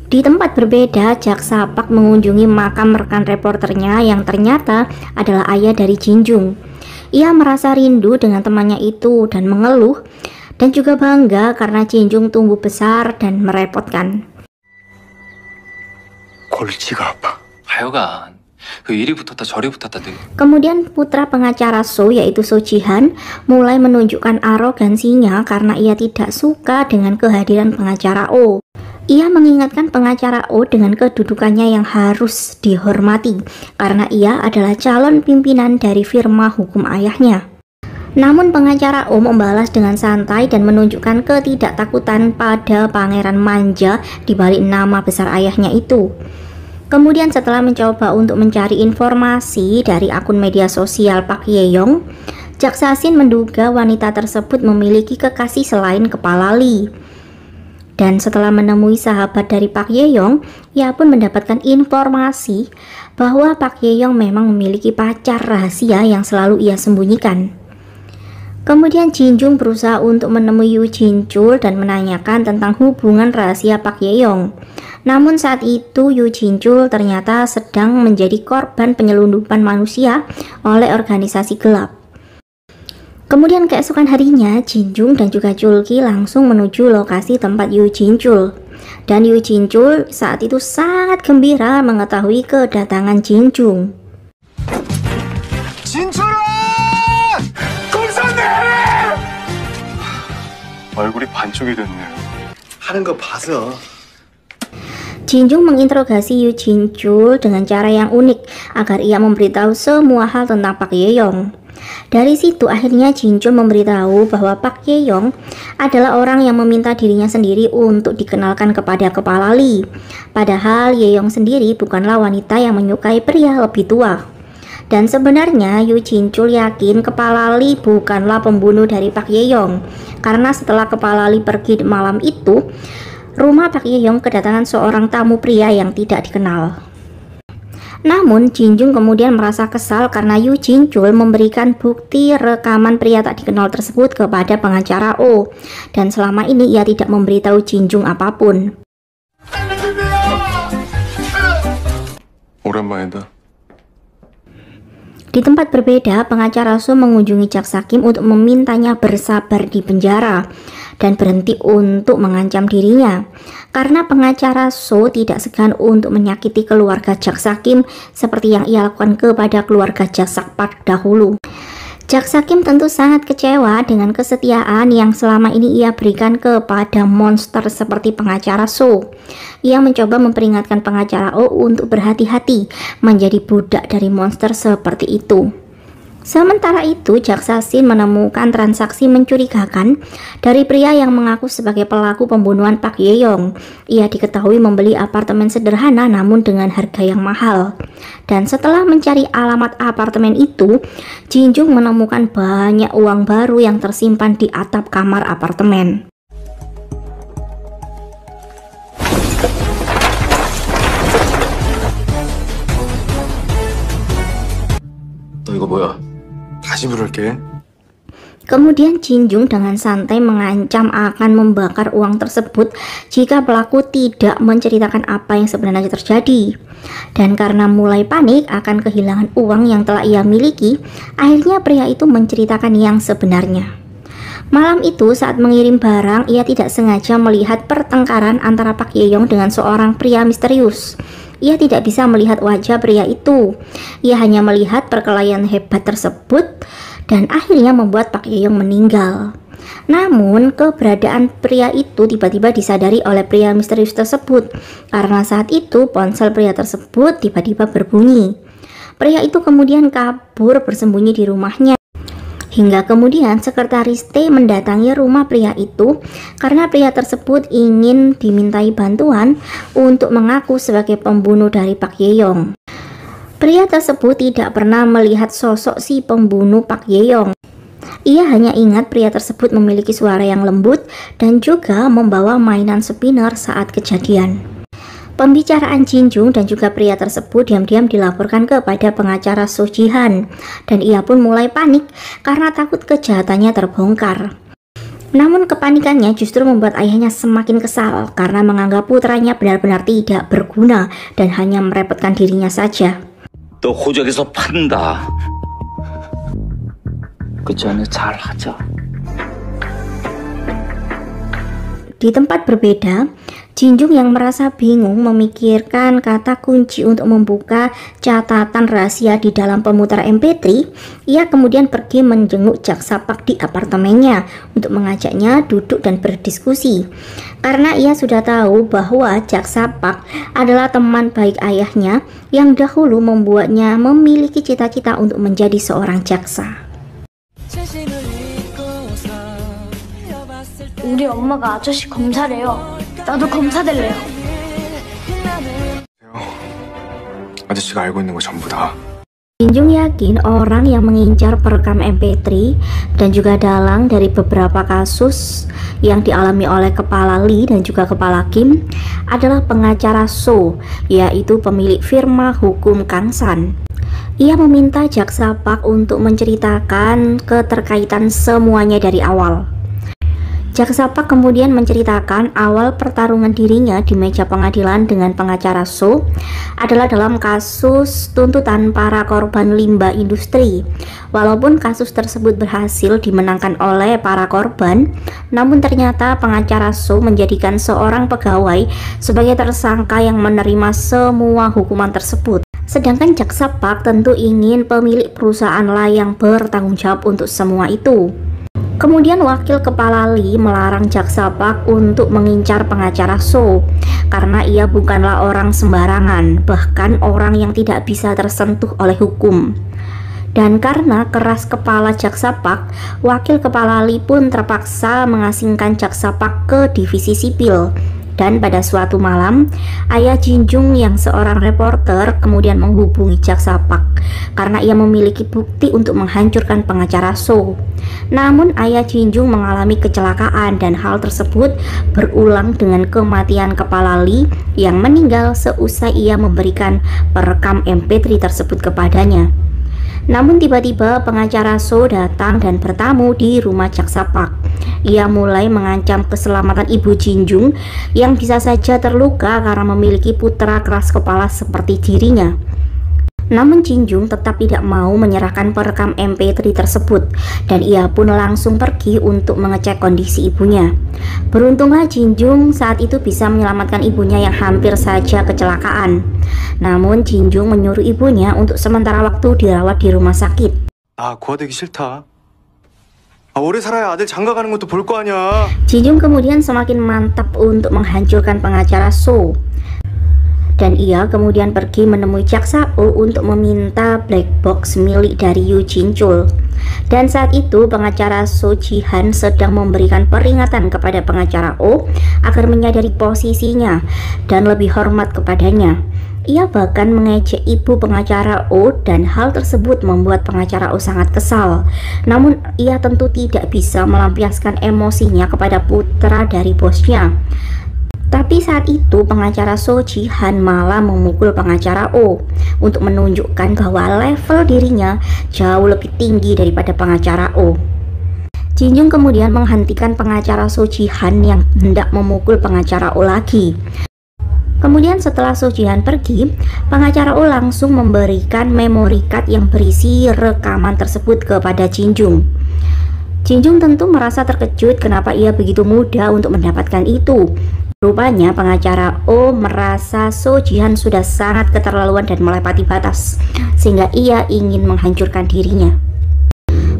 Di tempat berbeda, Jaksa Park mengunjungi makam rekan reporternya yang ternyata adalah ayah dari Jinjung. Ia merasa rindu dengan temannya itu dan mengeluh dan juga bangga karena Jinjung tumbuh besar dan merepotkan.
골치가 아파.
하여간 그 이리 붙었다 저리 붙었다 되게.
Kemudian putra pengacara So yaitu So Ji-han mulai menunjukkan arogansinya karena ia tidak suka dengan kehadiran pengacara Oh. Ia mengingatkan pengacara Oh dengan kedudukannya yang harus dihormati karena ia adalah calon pimpinan dari firma hukum ayahnya. Namun pengacara Oh membalas dengan santai dan menunjukkan ketidaktakutan pada pangeran manja di balik nama besar ayahnya itu. Kemudian setelah mencoba untuk mencari informasi dari akun media sosial Park Ye-young, Jaksa Shin menduga wanita tersebut memiliki kekasih selain kepala Lee. Dan setelah menemui sahabat dari Park Ye-young, ia pun mendapatkan informasi bahwa Park Ye-young memang memiliki pacar rahasia yang selalu ia sembunyikan. Kemudian Jinjung berusaha untuk menemui Yu Jin-chul dan menanyakan tentang hubungan rahasia Park Ye-young. Namun saat itu Yu Jin-chul ternyata sedang menjadi korban penyelundupan manusia oleh organisasi gelap. Kemudian keesokan harinya, Jinjung dan juga Chul-ki langsung menuju lokasi tempat Yu Jin-chul. Dan Yu Jin-chul saat itu sangat gembira mengetahui kedatangan Jinjung.
진철아! 공사님! 얼굴이 반쪽이 됐네. 하는 거 봐서.
Jinjung menginterogasi Yu Jinchul dengan cara yang unik agar ia memberitahu semua hal tentang Pak Ye-yong. Dari situ akhirnya Jinchul memberitahu bahwa Pak Ye-yong adalah orang yang meminta dirinya sendiri untuk dikenalkan kepada Kepala Lee. Padahal Ye-yong sendiri bukanlah wanita yang menyukai pria lebih tua. Dan sebenarnya Yu Jinchul yakin Kepala Lee bukanlah pembunuh dari Pak Ye-yong, karena setelah Kepala Lee pergi malam itu, rumah Pak Ye-yong kedatangan seorang tamu pria yang tidak dikenal. Namun Jinjung kemudian merasa kesal karena Yu Jinchul memberikan bukti rekaman pria tak dikenal tersebut kepada pengacara Oh, dan selama ini ia tidak memberitahu Jinjung apapun.
오랜만이다.
Di tempat berbeda, pengacara So mengunjungi Jaksa Kim untuk memintanya bersabar di penjara dan berhenti untuk mengancam dirinya, karena pengacara So tidak segan untuk menyakiti keluarga Jaksa Kim seperti yang ia lakukan kepada keluarga Jaksa Park dahulu. Jaksa Kim tentu sangat kecewa dengan kesetiaan yang selama ini ia berikan kepada monster seperti pengacara So. Ia mencoba memperingatkan pengacara Oh untuk berhati-hati menjadi budak dari monster seperti itu. Sementara itu, Jaksa Shin menemukan transaksi mencurigakan dari pria yang mengaku sebagai pelaku pembunuhan Pak Ye-yong. Ia diketahui membeli apartemen sederhana namun dengan harga yang mahal. Dan setelah mencari alamat apartemen itu, Jinjung menemukan banyak uang baru yang tersimpan di atap kamar apartemen.
너 이거 뭐야? 다시 부를게.
Kemudian Jinjung dengan santai mengancam akan membakar uang tersebut jika pelaku tidak menceritakan apa yang sebenarnya terjadi. Dan karena mulai panik akan kehilangan uang yang telah ia miliki, akhirnya pria itu menceritakan yang sebenarnya. Malam itu saat mengirim barang, ia tidak sengaja melihat pertengkaran antara Pak Ye-yong dengan seorang pria misterius. Ia tidak bisa melihat wajah pria itu. Ia hanya melihat perkelahian hebat tersebut dan akhirnya membuat Pak Ye-yong meninggal. Namun keberadaan pria itu tiba-tiba disadari oleh pria misterius tersebut, karena saat itu ponsel pria tersebut tiba-tiba berbunyi. Pria itu kemudian kabur bersembunyi di rumahnya. Hingga kemudian sekretaris T mendatangi rumah pria itu karena pria tersebut ingin dimintai bantuan untuk mengaku sebagai pembunuh dari Pak Ye-yong. Pria tersebut tidak pernah melihat sosok si pembunuh Pak Ye-yong. Ia hanya ingat pria tersebut memiliki suara yang lembut dan juga membawa mainan spinner saat kejadian. Pembicaraan Jinjung dan juga pria tersebut diam-diam dilaporkan kepada pengacara So Ji-han, dan ia pun mulai panik karena takut kejahatannya terbongkar. Namun kepanikannya justru membuat ayahnya semakin kesal karena menganggap putranya benar-benar tidak berguna dan hanya merepotkan dirinya saja.
너 호적에서 판다. 그 전에 잘 하자.
Di tempat berbeda, Jinjung yang merasa bingung memikirkan kata kunci untuk membuka catatan rahasia di dalam pemutar MP3. Ia kemudian pergi menjenguk Jaksa Park di apartemennya untuk mengajaknya duduk dan berdiskusi. Karena ia sudah tahu bahwa Jaksa Park adalah teman baik ayahnya yang dahulu membuatnya memiliki cita-cita untuk menjadi seorang jaksa.
우리 엄마가 아저씨 검사래요. 나도 검사 될래요.
아저씨가 알고 있는 거 전부 다.
Jinjung yakin orang yang mengincar perekam MP3 dan juga dalang dari beberapa kasus yang dialami oleh Kepala Lee dan juga Kepala Kim adalah pengacara So, yaitu pemilik firma hukum Kang San. Ia meminta Jaksa Park untuk menceritakan keterkaitan semuanya dari awal. Jaksa Park kemudian menceritakan awal pertarungan dirinya di meja pengadilan dengan pengacara So adalah dalam kasus tuntutan para korban limbah industri. Walaupun kasus tersebut berhasil dimenangkan oleh para korban, namun ternyata pengacara So menjadikan seorang pegawai sebagai tersangka yang menerima semua hukuman tersebut. Sedangkan Jaksa Park tentu ingin pemilik perusahaan lah yang bertanggung jawab untuk semua itu. Kemudian wakil kepala Lee melarang jaksa Park untuk mengincar pengacara So karena ia bukanlah orang sembarangan, bahkan orang yang tidak bisa tersentuh oleh hukum. Dan karena keras kepala jaksa Park, wakil kepala Lee pun terpaksa mengasingkan jaksa Park ke divisi sipil. Dan pada suatu malam, ayah Jinjung yang seorang reporter kemudian menghubungi jaksa Park karena ia memiliki bukti untuk menghancurkan pengacara So. Namun ayah Jinjung mengalami kecelakaan dan hal tersebut berulang dengan kematian kepala Lee yang meninggal seusai ia memberikan perekam MP3 tersebut kepadanya. Namun tiba-tiba pengacara So datang dan bertamu di rumah jaksa Park. Ia mulai mengancam keselamatan ibu Jinjung yang bisa saja terluka karena memiliki putra keras kepala seperti dirinya. Namun Jinjung tetap tidak mau menyerahkan perekam MP3 tersebut dan ia pun langsung pergi untuk mengecek kondisi ibunya. Beruntunglah Jinjung saat itu bisa menyelamatkan ibunya yang hampir saja kecelakaan. Namun Jinjung menyuruh ibunya untuk sementara waktu dirawat di rumah sakit.
고아되기 싫다. 오래 살아야 아들 장가 가는 것도 볼 거 아니야.
Jinjung kemudian semakin mantap untuk menghancurkan pengacara So. Dan ia kemudian pergi menemui jaksa O untuk meminta black box milik dari Yu Jinchul. Dan saat itu pengacara So Jihan sedang memberikan peringatan kepada pengacara O agar menyadari posisinya dan lebih hormat kepadanya. Ia bahkan mengejek ibu pengacara O dan hal tersebut membuat pengacara O sangat kesal. Namun ia tentu tidak bisa melampiaskan emosinya kepada putra dari bosnya. Tapi saat itu pengacara So Jihan malah memukul pengacara O untuk menunjukkan bahwa level dirinya jauh lebih tinggi daripada pengacara O. Jinjung kemudian menghentikan pengacara So Jihan yang hendak memukul pengacara O lagi. Kemudian setelah So Jihan pergi, pengacara O langsung memberikan memory card yang berisi rekaman tersebut kepada Jinjung. Jinjung tentu merasa terkejut kenapa ia begitu mudah untuk mendapatkan itu. Rupanya pengacara O merasa So Jihan sudah sangat keterlaluan dan melepati batas, sehingga ia ingin menghancurkan dirinya.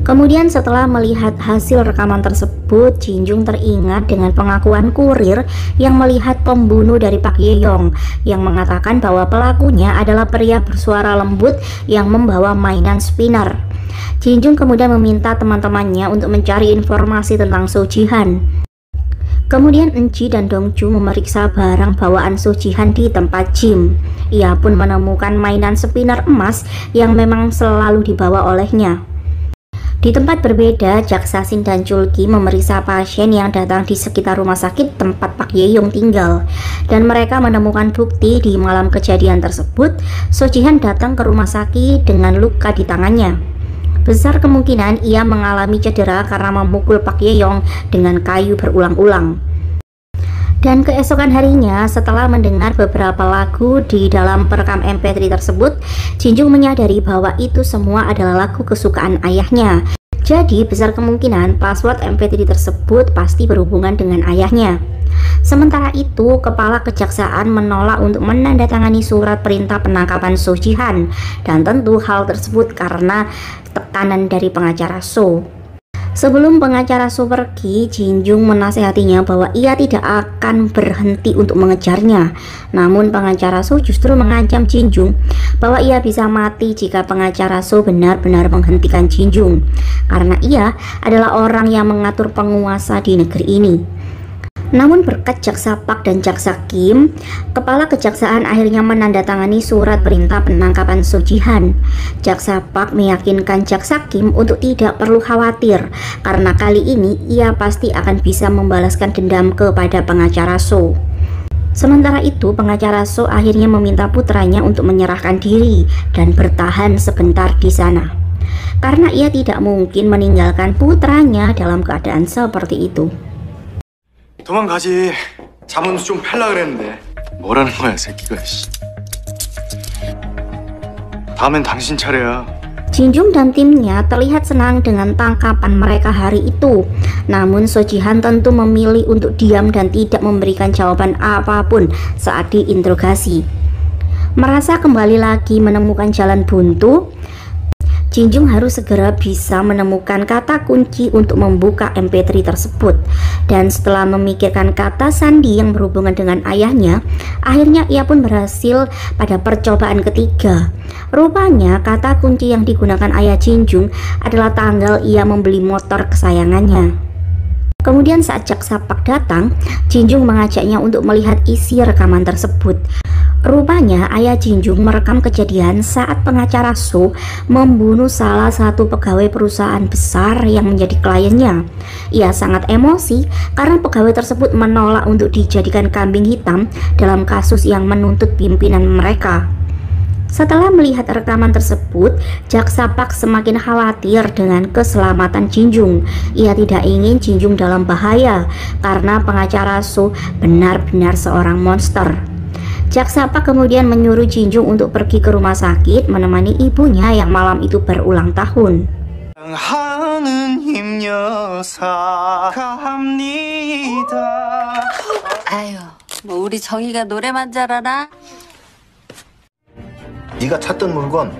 Kemudian setelah melihat hasil rekaman tersebut, Jinjung teringat dengan pengakuan kurir yang melihat pembunuh dari Park Ye-young yang mengatakan bahwa pelakunya adalah pria bersuara lembut yang membawa mainan spinner. Jinjung kemudian meminta teman-temannya untuk mencari informasi tentang So Jihan. Kemudian Enji dan Dongju memeriksa barang bawaan So Jihan di tempat gym. Ia pun menemukan mainan spinner emas yang memang selalu dibawa olehnya. Di tempat berbeda, Jaksa Shin dan Chulki memeriksa pasien yang datang di sekitar rumah sakit tempat Park Ye-young tinggal. Dan mereka menemukan bukti di malam kejadian tersebut, So Jihan datang ke rumah sakit dengan luka di tangannya. Besar kemungkinan ia mengalami cedera karena memukul Park Ye-young dengan kayu berulang-ulang. Dan keesokan harinya, setelah mendengar beberapa lagu di dalam perekam MP3 tersebut, Jinjung menyadari bahwa itu semua adalah lagu kesukaan ayahnya. Jadi besar kemungkinan password MP3 tersebut pasti berhubungan dengan ayahnya. Sementara itu, kepala kejaksaan menolak untuk menandatangani surat perintah penangkapan So Jihan, dan tentu hal tersebut karena tekanan dari pengacara So. Sebelum pengacara So pergi, Jinjung menasehatinya bahwa ia tidak akan berhenti untuk mengejarnya. Namun pengacara So justru mengancam Jinjung bahwa ia bisa mati jika pengacara So benar-benar menghentikan Jinjung, karena ia adalah orang yang mengatur penguasa di negeri ini. Namun berkat Jaksa Park dan Jaksa Kim, kepala kejaksaan akhirnya menandatangani surat perintah penangkapan So Jihan. Jaksa Park meyakinkan Jaksa Kim untuk tidak perlu khawatir, karena kali ini ia pasti akan bisa membalaskan dendam kepada pengacara So. Sementara itu, pengacara So akhirnya meminta putranya untuk menyerahkan diri dan bertahan sebentar di sana, karena ia tidak mungkin meninggalkan putranya dalam keadaan seperti itu.
도망가지. 잠은 좀 펴려 그랬는데. 뭐라는 거야, 새끼가. 다음엔 당신 차례야.
Jinjung dan timnya terlihat senang dengan tangkapan mereka hari itu. Namun So Jihan tentu memilih untuk diam dan tidak memberikan jawaban apapun saat diinterogasi. Merasa kembali lagi menemukan jalan buntu, Jinjung harus segera bisa menemukan kata kunci untuk membuka MP3 tersebut. Dan setelah memikirkan kata sandi yang berhubungan dengan ayahnya, akhirnya ia pun berhasil pada percobaan ketiga. Rupanya kata kunci yang digunakan ayah Jinjung adalah tanggal ia membeli motor kesayangannya. Kemudian saat Jak Sapak datang, Jinjung mengajaknya untuk melihat isi rekaman tersebut. Rupanya ayah Jinjung merekam kejadian saat pengacara So membunuh salah satu pegawai perusahaan besar yang menjadi kliennya. Ia sangat emosi karena pegawai tersebut menolak untuk dijadikan kambing hitam dalam kasus yang menuntut pimpinan mereka. Setelah melihat rekaman tersebut, Jak Sapak semakin khawatir dengan keselamatan Jinjung. Ia tidak ingin Jinjung dalam bahaya karena pengacara So benar-benar seorang monster. Jak Sapak kemudian menyuruh Jinjung untuk pergi ke rumah sakit menemani ibunya yang malam itu berulang tahun.
아유, 뭐 우리 정이가 노래만 잘 알아?
네가 찾던 물건.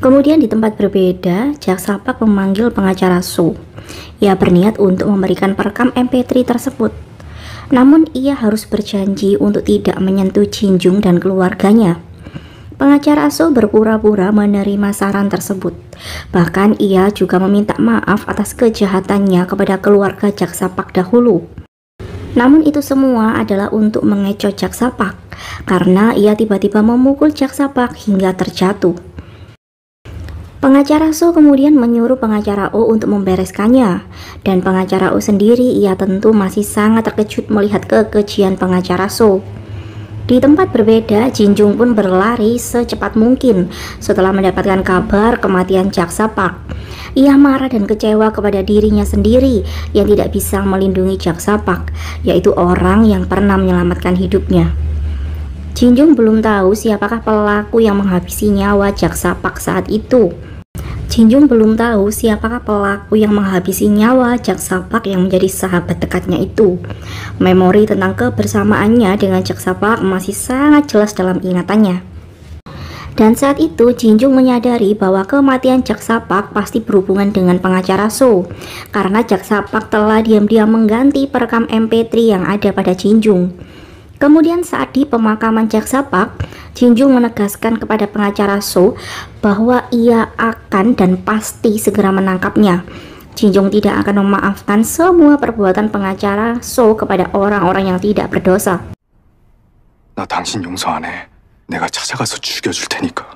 Kemudian di tempat berbeda, Jak Sapak memanggil pengacara So. Ia berniat untuk memberikan perekam MP3 tersebut. Namun ia harus berjanji untuk tidak menyentuh Jinjung dan keluarganya. Pengacara So berpura-pura menerima saran tersebut. Bahkan ia juga meminta maaf atas kejahatannya kepada keluarga Jak Sapak dahulu. Namun itu semua adalah untuk mengecoh Jak Sapak karena ia tiba-tiba memukul Jak Sapak hingga terjatuh. Pengacara So kemudian menyuruh pengacara O untuk membereskannya, dan pengacara O sendiri ia tentu masih sangat terkejut melihat kekejian pengacara So. Di tempat berbeda, Jinjung pun berlari secepat mungkin setelah mendapatkan kabar kematian Jak Sapak. Ia marah dan kecewa kepada dirinya sendiri yang tidak bisa melindungi Jak Sapak, yaitu orang yang pernah menyelamatkan hidupnya. Jinjung belum tahu siapakah pelaku yang menghabisi nyawa Jak Sapak saat itu. Jinjung belum tahu siapakah pelaku yang menghabisi nyawa Jak Sapak yang menjadi sahabat dekatnya itu. Memori tentang kebersamaannya dengan Jak Sapak masih sangat jelas dalam ingatannya. Dan saat itu Jinjung menyadari bahwa kematian Jak Sapak pasti berhubungan dengan pengacara So, karena Jak Sapak telah diam-diam mengganti perekam MP3 yang ada pada Jinjung. Kemudian saat di pemakaman Jak Sapak, Jinjung menegaskan kepada pengacara So bahwa ia akan dan pasti segera menangkapnya. Jinjung tidak akan memaafkan semua perbuatan pengacara So kepada orang-orang yang tidak berdosa.
나 당신 용서 안 해. 내가 찾아가서 죽여줄 테니까.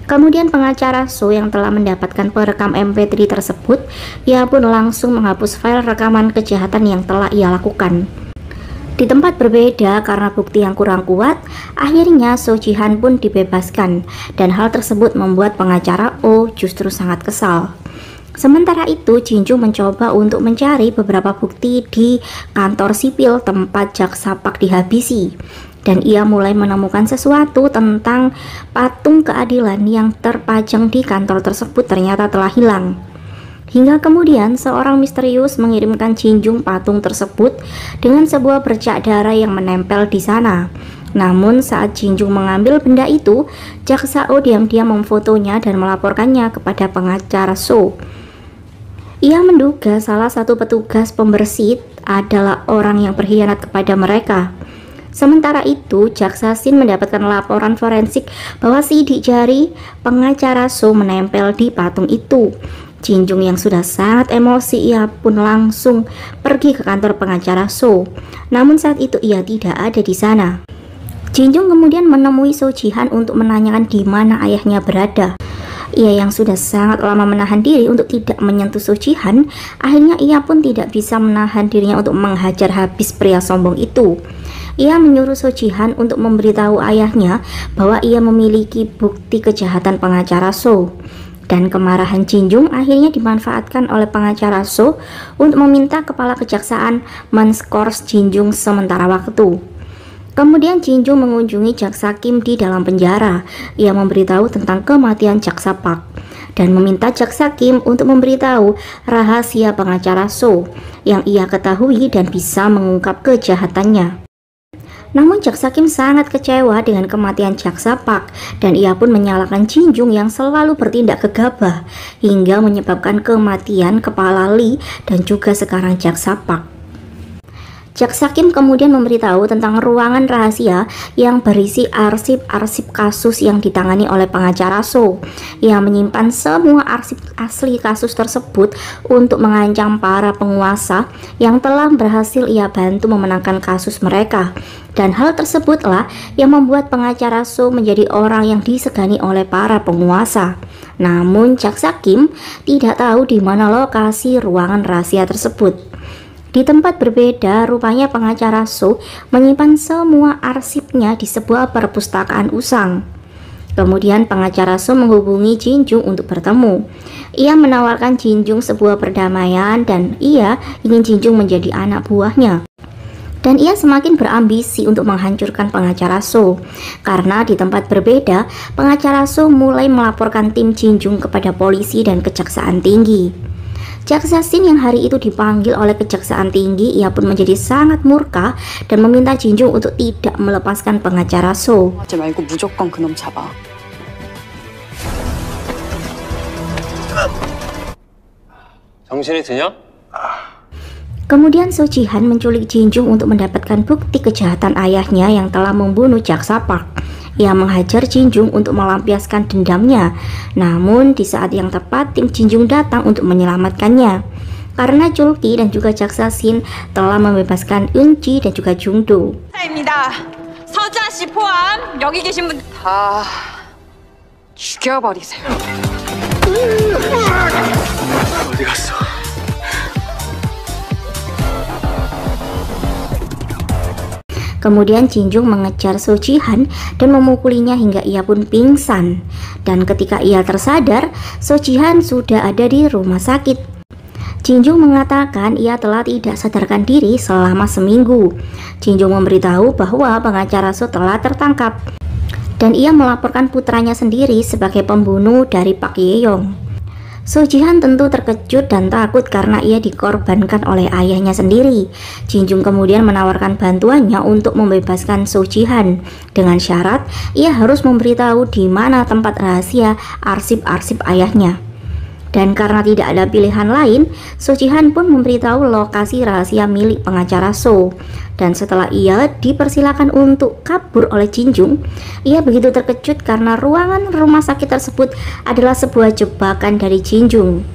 Kemudian pengacara So yang telah mendapatkan perekam MP3 tersebut, ia pun langsung menghapus file rekaman kejahatan yang telah ia lakukan. Di tempat berbeda, karena bukti yang kurang kuat, akhirnya So Jihan pun dibebaskan, dan hal tersebut membuat pengacara O justru sangat kesal. Sementara itu, Jinjung mencoba untuk mencari beberapa bukti di kantor sipil tempat Jak Sapak dihabisi, dan ia mulai menemukan sesuatu tentang patung keadilan yang terpajang di kantor tersebut ternyata telah hilang. Hingga kemudian seorang misterius mengirimkan Jinjung patung tersebut dengan sebuah bercak darah yang menempel di sana. Namun saat Jinjung mengambil benda itu, jaksa O diam-diam memfotonya dan melaporkannya kepada pengacara So. Ia menduga salah satu petugas pembersih adalah orang yang berkhianat kepada mereka. Sementara itu, jaksa Sin mendapatkan laporan forensik bahwa sidik jari pengacara So menempel di patung itu. Jinjung yang sudah sangat emosi, ia pun langsung pergi ke kantor pengacara So. Namun saat itu ia tidak ada di sana. Jinjung kemudian menemui So Jihan untuk menanyakan di mana ayahnya berada. Ia yang sudah sangat lama menahan diri untuk tidak menyentuh So Jihan, akhirnya ia pun tidak bisa menahan dirinya untuk menghajar habis pria sombong itu. Ia menyuruh So Jihan untuk memberitahu ayahnya bahwa ia memiliki bukti kejahatan pengacara So. Dan kemarahan Jinjung akhirnya dimanfaatkan oleh pengacara So untuk meminta kepala kejaksaan men-skors Jinjung sementara waktu. Kemudian Jinjung mengunjungi Jaksa Kim di dalam penjara. Ia memberitahu tentang kematian Jak Sapak dan meminta Jaksa Kim untuk memberitahu rahasia pengacara So yang ia ketahui dan bisa mengungkap kejahatannya. Namun Jaksa Kim sangat kecewa dengan kematian Jaksa Park dan ia pun menyalahkan Jin Jung yang selalu bertindak gegabah hingga menyebabkan kematian kepala Lee dan juga sekarang Jaksa Park. Jaksa Kim kemudian memberitahu tentang ruangan rahasia yang berisi arsip-arsip kasus yang ditangani oleh pengacara So yang menyimpan semua arsip asli kasus tersebut untuk mengancam para penguasa yang telah berhasil ia bantu memenangkan kasus mereka. Dan hal tersebutlah yang membuat pengacara So menjadi orang yang disegani oleh para penguasa. Namun Jaksa Kim tidak tahu di mana lokasi ruangan rahasia tersebut. Di tempat berbeda, rupanya pengacara So menyimpan semua arsipnya di sebuah perpustakaan usang. Kemudian pengacara So menghubungi Jin Jung untuk bertemu. Ia menawarkan Jin Jung sebuah perdamaian dan ia ingin Jin Jung menjadi anak buahnya. Dan ia semakin berambisi untuk menghancurkan pengacara So. Karena di tempat berbeda, pengacara So mulai melaporkan tim Jin Jung kepada polisi dan kejaksaan tinggi. Jaksa Shin yang hari itu dipanggil oleh kejaksaan tinggi, ia pun menjadi sangat murka dan meminta Jin Jung untuk tidak melepaskan pengacara So.
하지 말고 무조건 그놈 잡아.
정신이 드냐?
Kemudian So Ji-han menculik Jin Jung untuk mendapatkan bukti kejahatan ayahnya yang telah membunuh Jaksa Park. Ia menghajar Jin Jung untuk melampiaskan dendamnya. Namun di saat yang tepat tim Jin Jung datang untuk menyelamatkannya. Karena Julki dan juga Jaksa Shin telah membebaskan Eun-ji dan juga Jung-do.
서자 씨 포함 여기 계신 분 다 죽여버리세요.
어디 갔어?
Kemudian Jin Jung mengejar So Ji-han dan memukulinya hingga ia pun pingsan. Dan ketika ia tersadar, So Ji-han sudah ada di rumah sakit. Jin Jung mengatakan ia telah tidak sadarkan diri selama seminggu. Jin Jung memberitahu bahwa pengacara So telah tertangkap dan ia melaporkan putranya sendiri sebagai pembunuh dari Park Ye-young. So Ji-han tentu terkejut dan takut karena ia dikorbankan oleh ayahnya sendiri. Jin Jung kemudian menawarkan bantuannya untuk membebaskan So Ji-han dengan syarat ia harus memberitahu di mana tempat rahasia arsip-arsip ayahnya. Dan karena tidak ada pilihan lain, So Ji-han pun memberitahu lokasi rahasia milik pengacara So. Dan setelah ia dipersilakan untuk kabur oleh Jin Jung, ia begitu terkejut karena ruangan rumah sakit tersebut adalah sebuah jebakan dari Jin Jung.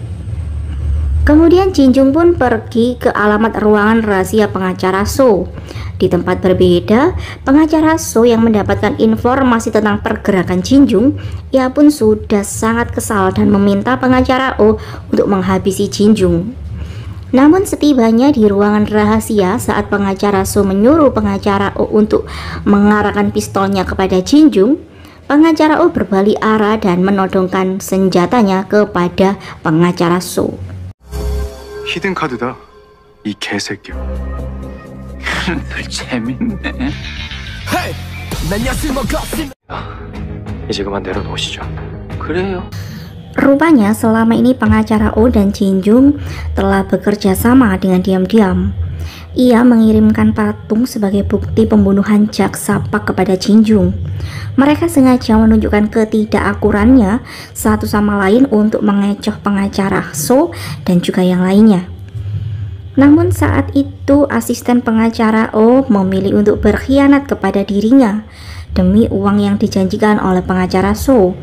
Kemudian Jin Jung pun pergi ke alamat ruangan rahasia pengacara So. Di tempat berbeda, pengacara So yang mendapatkan informasi tentang pergerakan Jin Jung, ia pun sudah sangat kesal dan meminta pengacara Oh untuk menghabisi Jin Jung. Namun setibanya di ruangan rahasia saat pengacara So menyuruh pengacara Oh untuk mengarahkan pistolnya kepada Jin Jung, pengacara Oh berbalik arah dan menodongkan senjatanya kepada pengacara So.
히든 카드다. 이 개새끼야.
별 재밌네.
이제 그만 내려놓으시죠.
그래요.
Rupanya selama ini pengacara Oh dan Jin Jung telah bekerja sama dengan diam-diam. Ia mengirimkan patung sebagai bukti pembunuhan Jaksa Park kepada Jin Jung. Mereka sengaja menunjukkan ketidakakurannya satu sama lain untuk mengecoh pengacara So dan juga yang lainnya. Namun saat itu asisten pengacara Oh memilih untuk berkhianat kepada dirinya demi uang yang dijanjikan oleh pengacara So.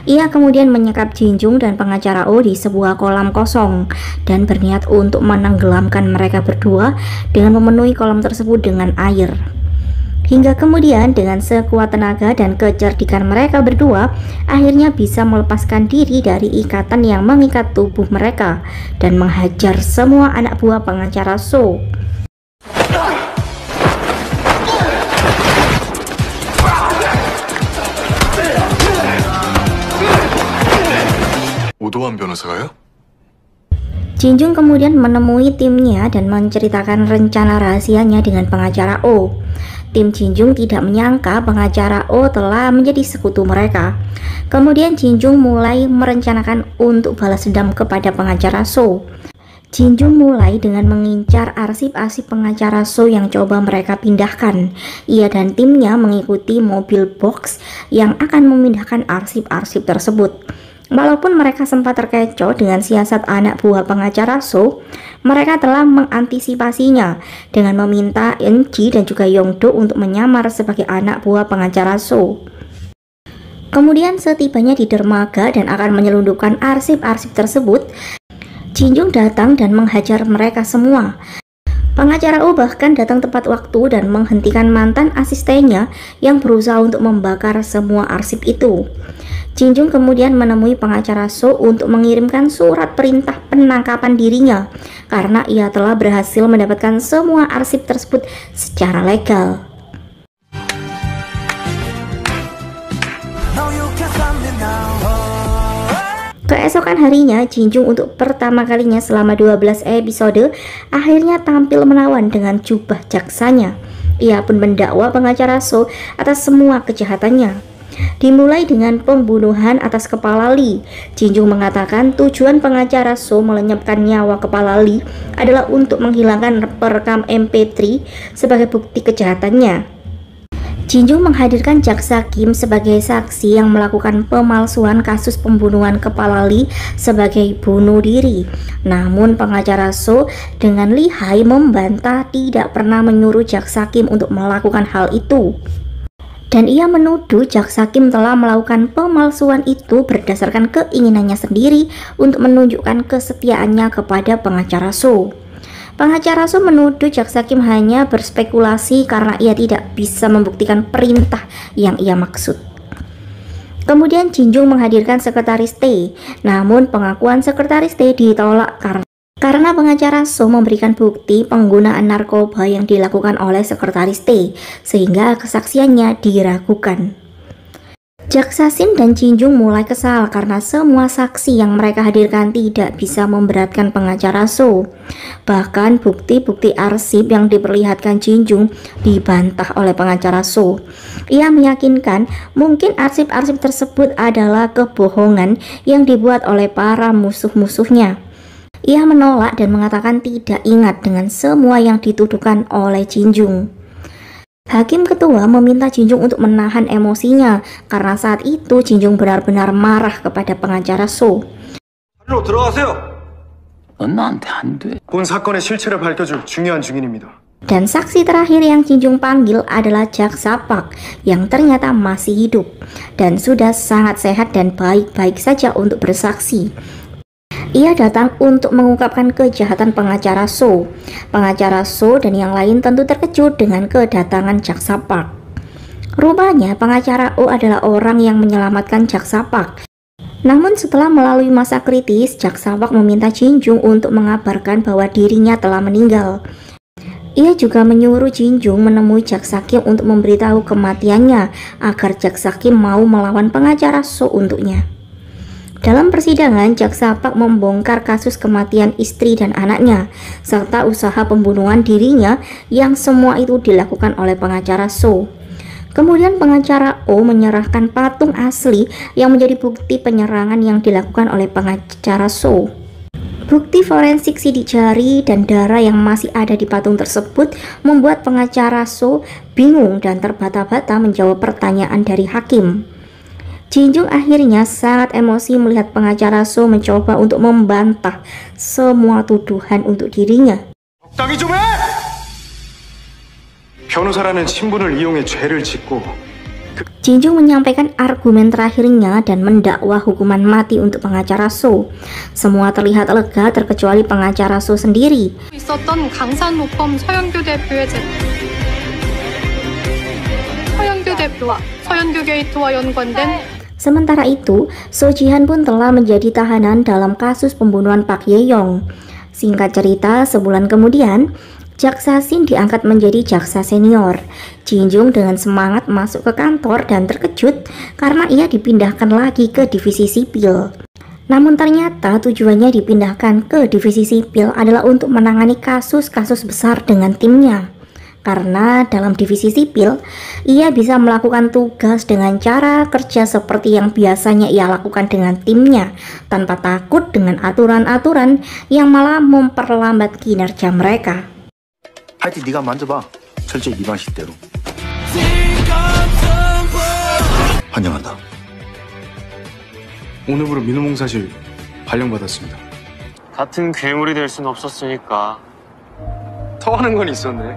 Ia kemudian menyekap Jin Jung dan pengacara Oh di sebuah kolam kosong dan berniat untuk menenggelamkan mereka berdua dengan memenuhi kolam tersebut dengan air. Hingga kemudian dengan sekuat tenaga dan kecerdikan mereka berdua akhirnya bisa melepaskan diri dari ikatan yang mengikat tubuh mereka dan menghajar semua anak buah pengacara So.
오도환 변호사가요?
Jin Jung kemudian menemui timnya dan menceritakan rencana rahasianya dengan pengacara Oh. Tim Jin Jung tidak menyangka pengacara Oh telah menjadi sekutu mereka. Kemudian Jin Jung mulai merencanakan untuk balas dendam kepada pengacara So. Jin-jung mulai dengan mengincar arsip-arsip pengacara So yang coba mereka pindahkan. Ia dan timnya mengikuti mobil box yang akan memindahkan arsip-arsip tersebut. Walaupun mereka sempat terkecoh dengan siasat anak buah pengacara So, mereka telah mengantisipasinya dengan meminta Eun-ji dan juga Yong-do untuk menyamar sebagai anak buah pengacara So. Kemudian setibanya di dermaga dan akan menyelundupkan arsip-arsip tersebut, Jin-jung datang dan menghajar mereka semua. Pengacara Oh bahkan datang tepat waktu dan menghentikan mantan asistennya yang berusaha untuk membakar semua arsip itu. Jin-jung kemudian menemui pengacara So untuk mengirimkan surat perintah penangkapan dirinya karena ia telah berhasil mendapatkan semua arsip tersebut secara legal. Keesokan harinya, Jin-jung untuk pertama kalinya selama 12 episode akhirnya tampil menawan dengan jubah jaksanya. Ia pun mendakwa pengacara So atas semua kejahatannya. Dimulai dengan pembunuhan atas kepala Lee. Jin-jung mengatakan tujuan pengacara So melenyapkan nyawa kepala Lee adalah untuk menghilangkan perekam MP3 sebagai bukti kejahatannya. Jin-jung menghadirkan jaksa Kim sebagai saksi yang melakukan pemalsuan kasus pembunuhan kepala Lee sebagai bunuh diri. Namun pengacara So dengan lihai membantah tidak pernah menyuruh jaksa Kim untuk melakukan hal itu. Dan ia menuduh jaksa Kim telah melakukan pemalsuan itu berdasarkan keinginannya sendiri untuk menunjukkan kesetiaannya kepada pengacara So. Pengacara So menuduh jaksa Kim hanya berspekulasi karena ia tidak bisa membuktikan perintah yang ia maksud. Kemudian Jin-jung menghadirkan sekretaris T, namun pengakuan sekretaris T ditolak karena pengacara So memberikan bukti penggunaan narkoba yang dilakukan oleh sekretaris T, sehingga kesaksiannya diragukan. Jaksa Shin dan Jin-jung mulai kesal karena semua saksi yang mereka hadirkan tidak bisa memberatkan pengacara So. Bahkan bukti-bukti arsip yang diperlihatkan Jin-jung dibantah oleh pengacara So. Ia meyakinkan mungkin arsip-arsip tersebut adalah kebohongan yang dibuat oleh para musuh-musuhnya. Ia menolak dan mengatakan tidak ingat dengan semua yang dituduhkan oleh Jin-jung. Hakim ketua meminta Jin-jung untuk menahan emosinya karena saat itu Jin-jung benar-benar marah kepada pengacara So.
본 사건의 실체를 밝혀줄 중요한 증인입니다.
Dan saksi terakhir yang Jin-jung panggil adalah jaksa Park yang ternyata masih hidup dan sudah sangat sehat dan baik-baik saja untuk bersaksi. Ia datang untuk mengungkapkan kejahatan pengacara So. Pengacara So dan yang lain tentu terkejut dengan kedatangan jaksa Park. Rupanya pengacara O adalah orang yang menyelamatkan jaksa Park. Namun setelah melalui masa kritis, jaksa Park meminta Jin-jung untuk mengabarkan bahwa dirinya telah meninggal. Ia juga menyuruh Jin-jung menemui jaksa Kim untuk memberitahu kematiannya agar jaksa Kim mau melawan pengacara So untuknya. Dalam persidangan, jaksa Park membongkar kasus kematian istri dan anaknya, serta usaha pembunuhan dirinya yang semua itu dilakukan oleh pengacara So. Kemudian pengacara O menyerahkan patung asli yang menjadi bukti penyerangan yang dilakukan oleh pengacara So. Bukti forensik sidik jari dan darah yang masih ada di patung tersebut membuat pengacara So bingung dan terbata-bata menjawab pertanyaan dari hakim. Jin-jung akhirnya sangat emosi melihat pengacara So mencoba untuk membantah semua tuduhan untuk dirinya.
적당히 좀 해! 변호사라는 신분을 이용해 죄를 짓고
Jin-jung menyampaikan argumen terakhirnya dan mendakwa hukuman mati untuk pengacara So. Semua terlihat lega terkecuali pengacara So sendiri.
있었던 강산로펌 서현규 대표의 서현규 대표와 서현규 게이트와 연관된
Sementara itu, So Ji-han pun telah menjadi tahanan dalam kasus pembunuhan Park Ye-young. Singkat cerita, sebulan kemudian, jaksa Shin diangkat menjadi jaksa senior. Jin-jung dengan semangat masuk ke kantor dan terkejut karena ia dipindahkan lagi ke divisi sipil. Namun ternyata tujuannya dipindahkan ke divisi sipil adalah untuk menangani kasus-kasus besar dengan timnya. Karena dalam divisi sipil, ia bisa melakukan tugas dengan cara kerja seperti yang biasanya ia lakukan dengan timnya, tanpa takut dengan aturan-aturan yang malah memperlambat kinerja mereka.
하여튼 네가 만져봐. 철저히 네 방식대로. 환영한다.
오늘부로 민호봉사실 발령받았습니다.
같은 괴물이 될 순 없었으니까
통하는 건 있었네.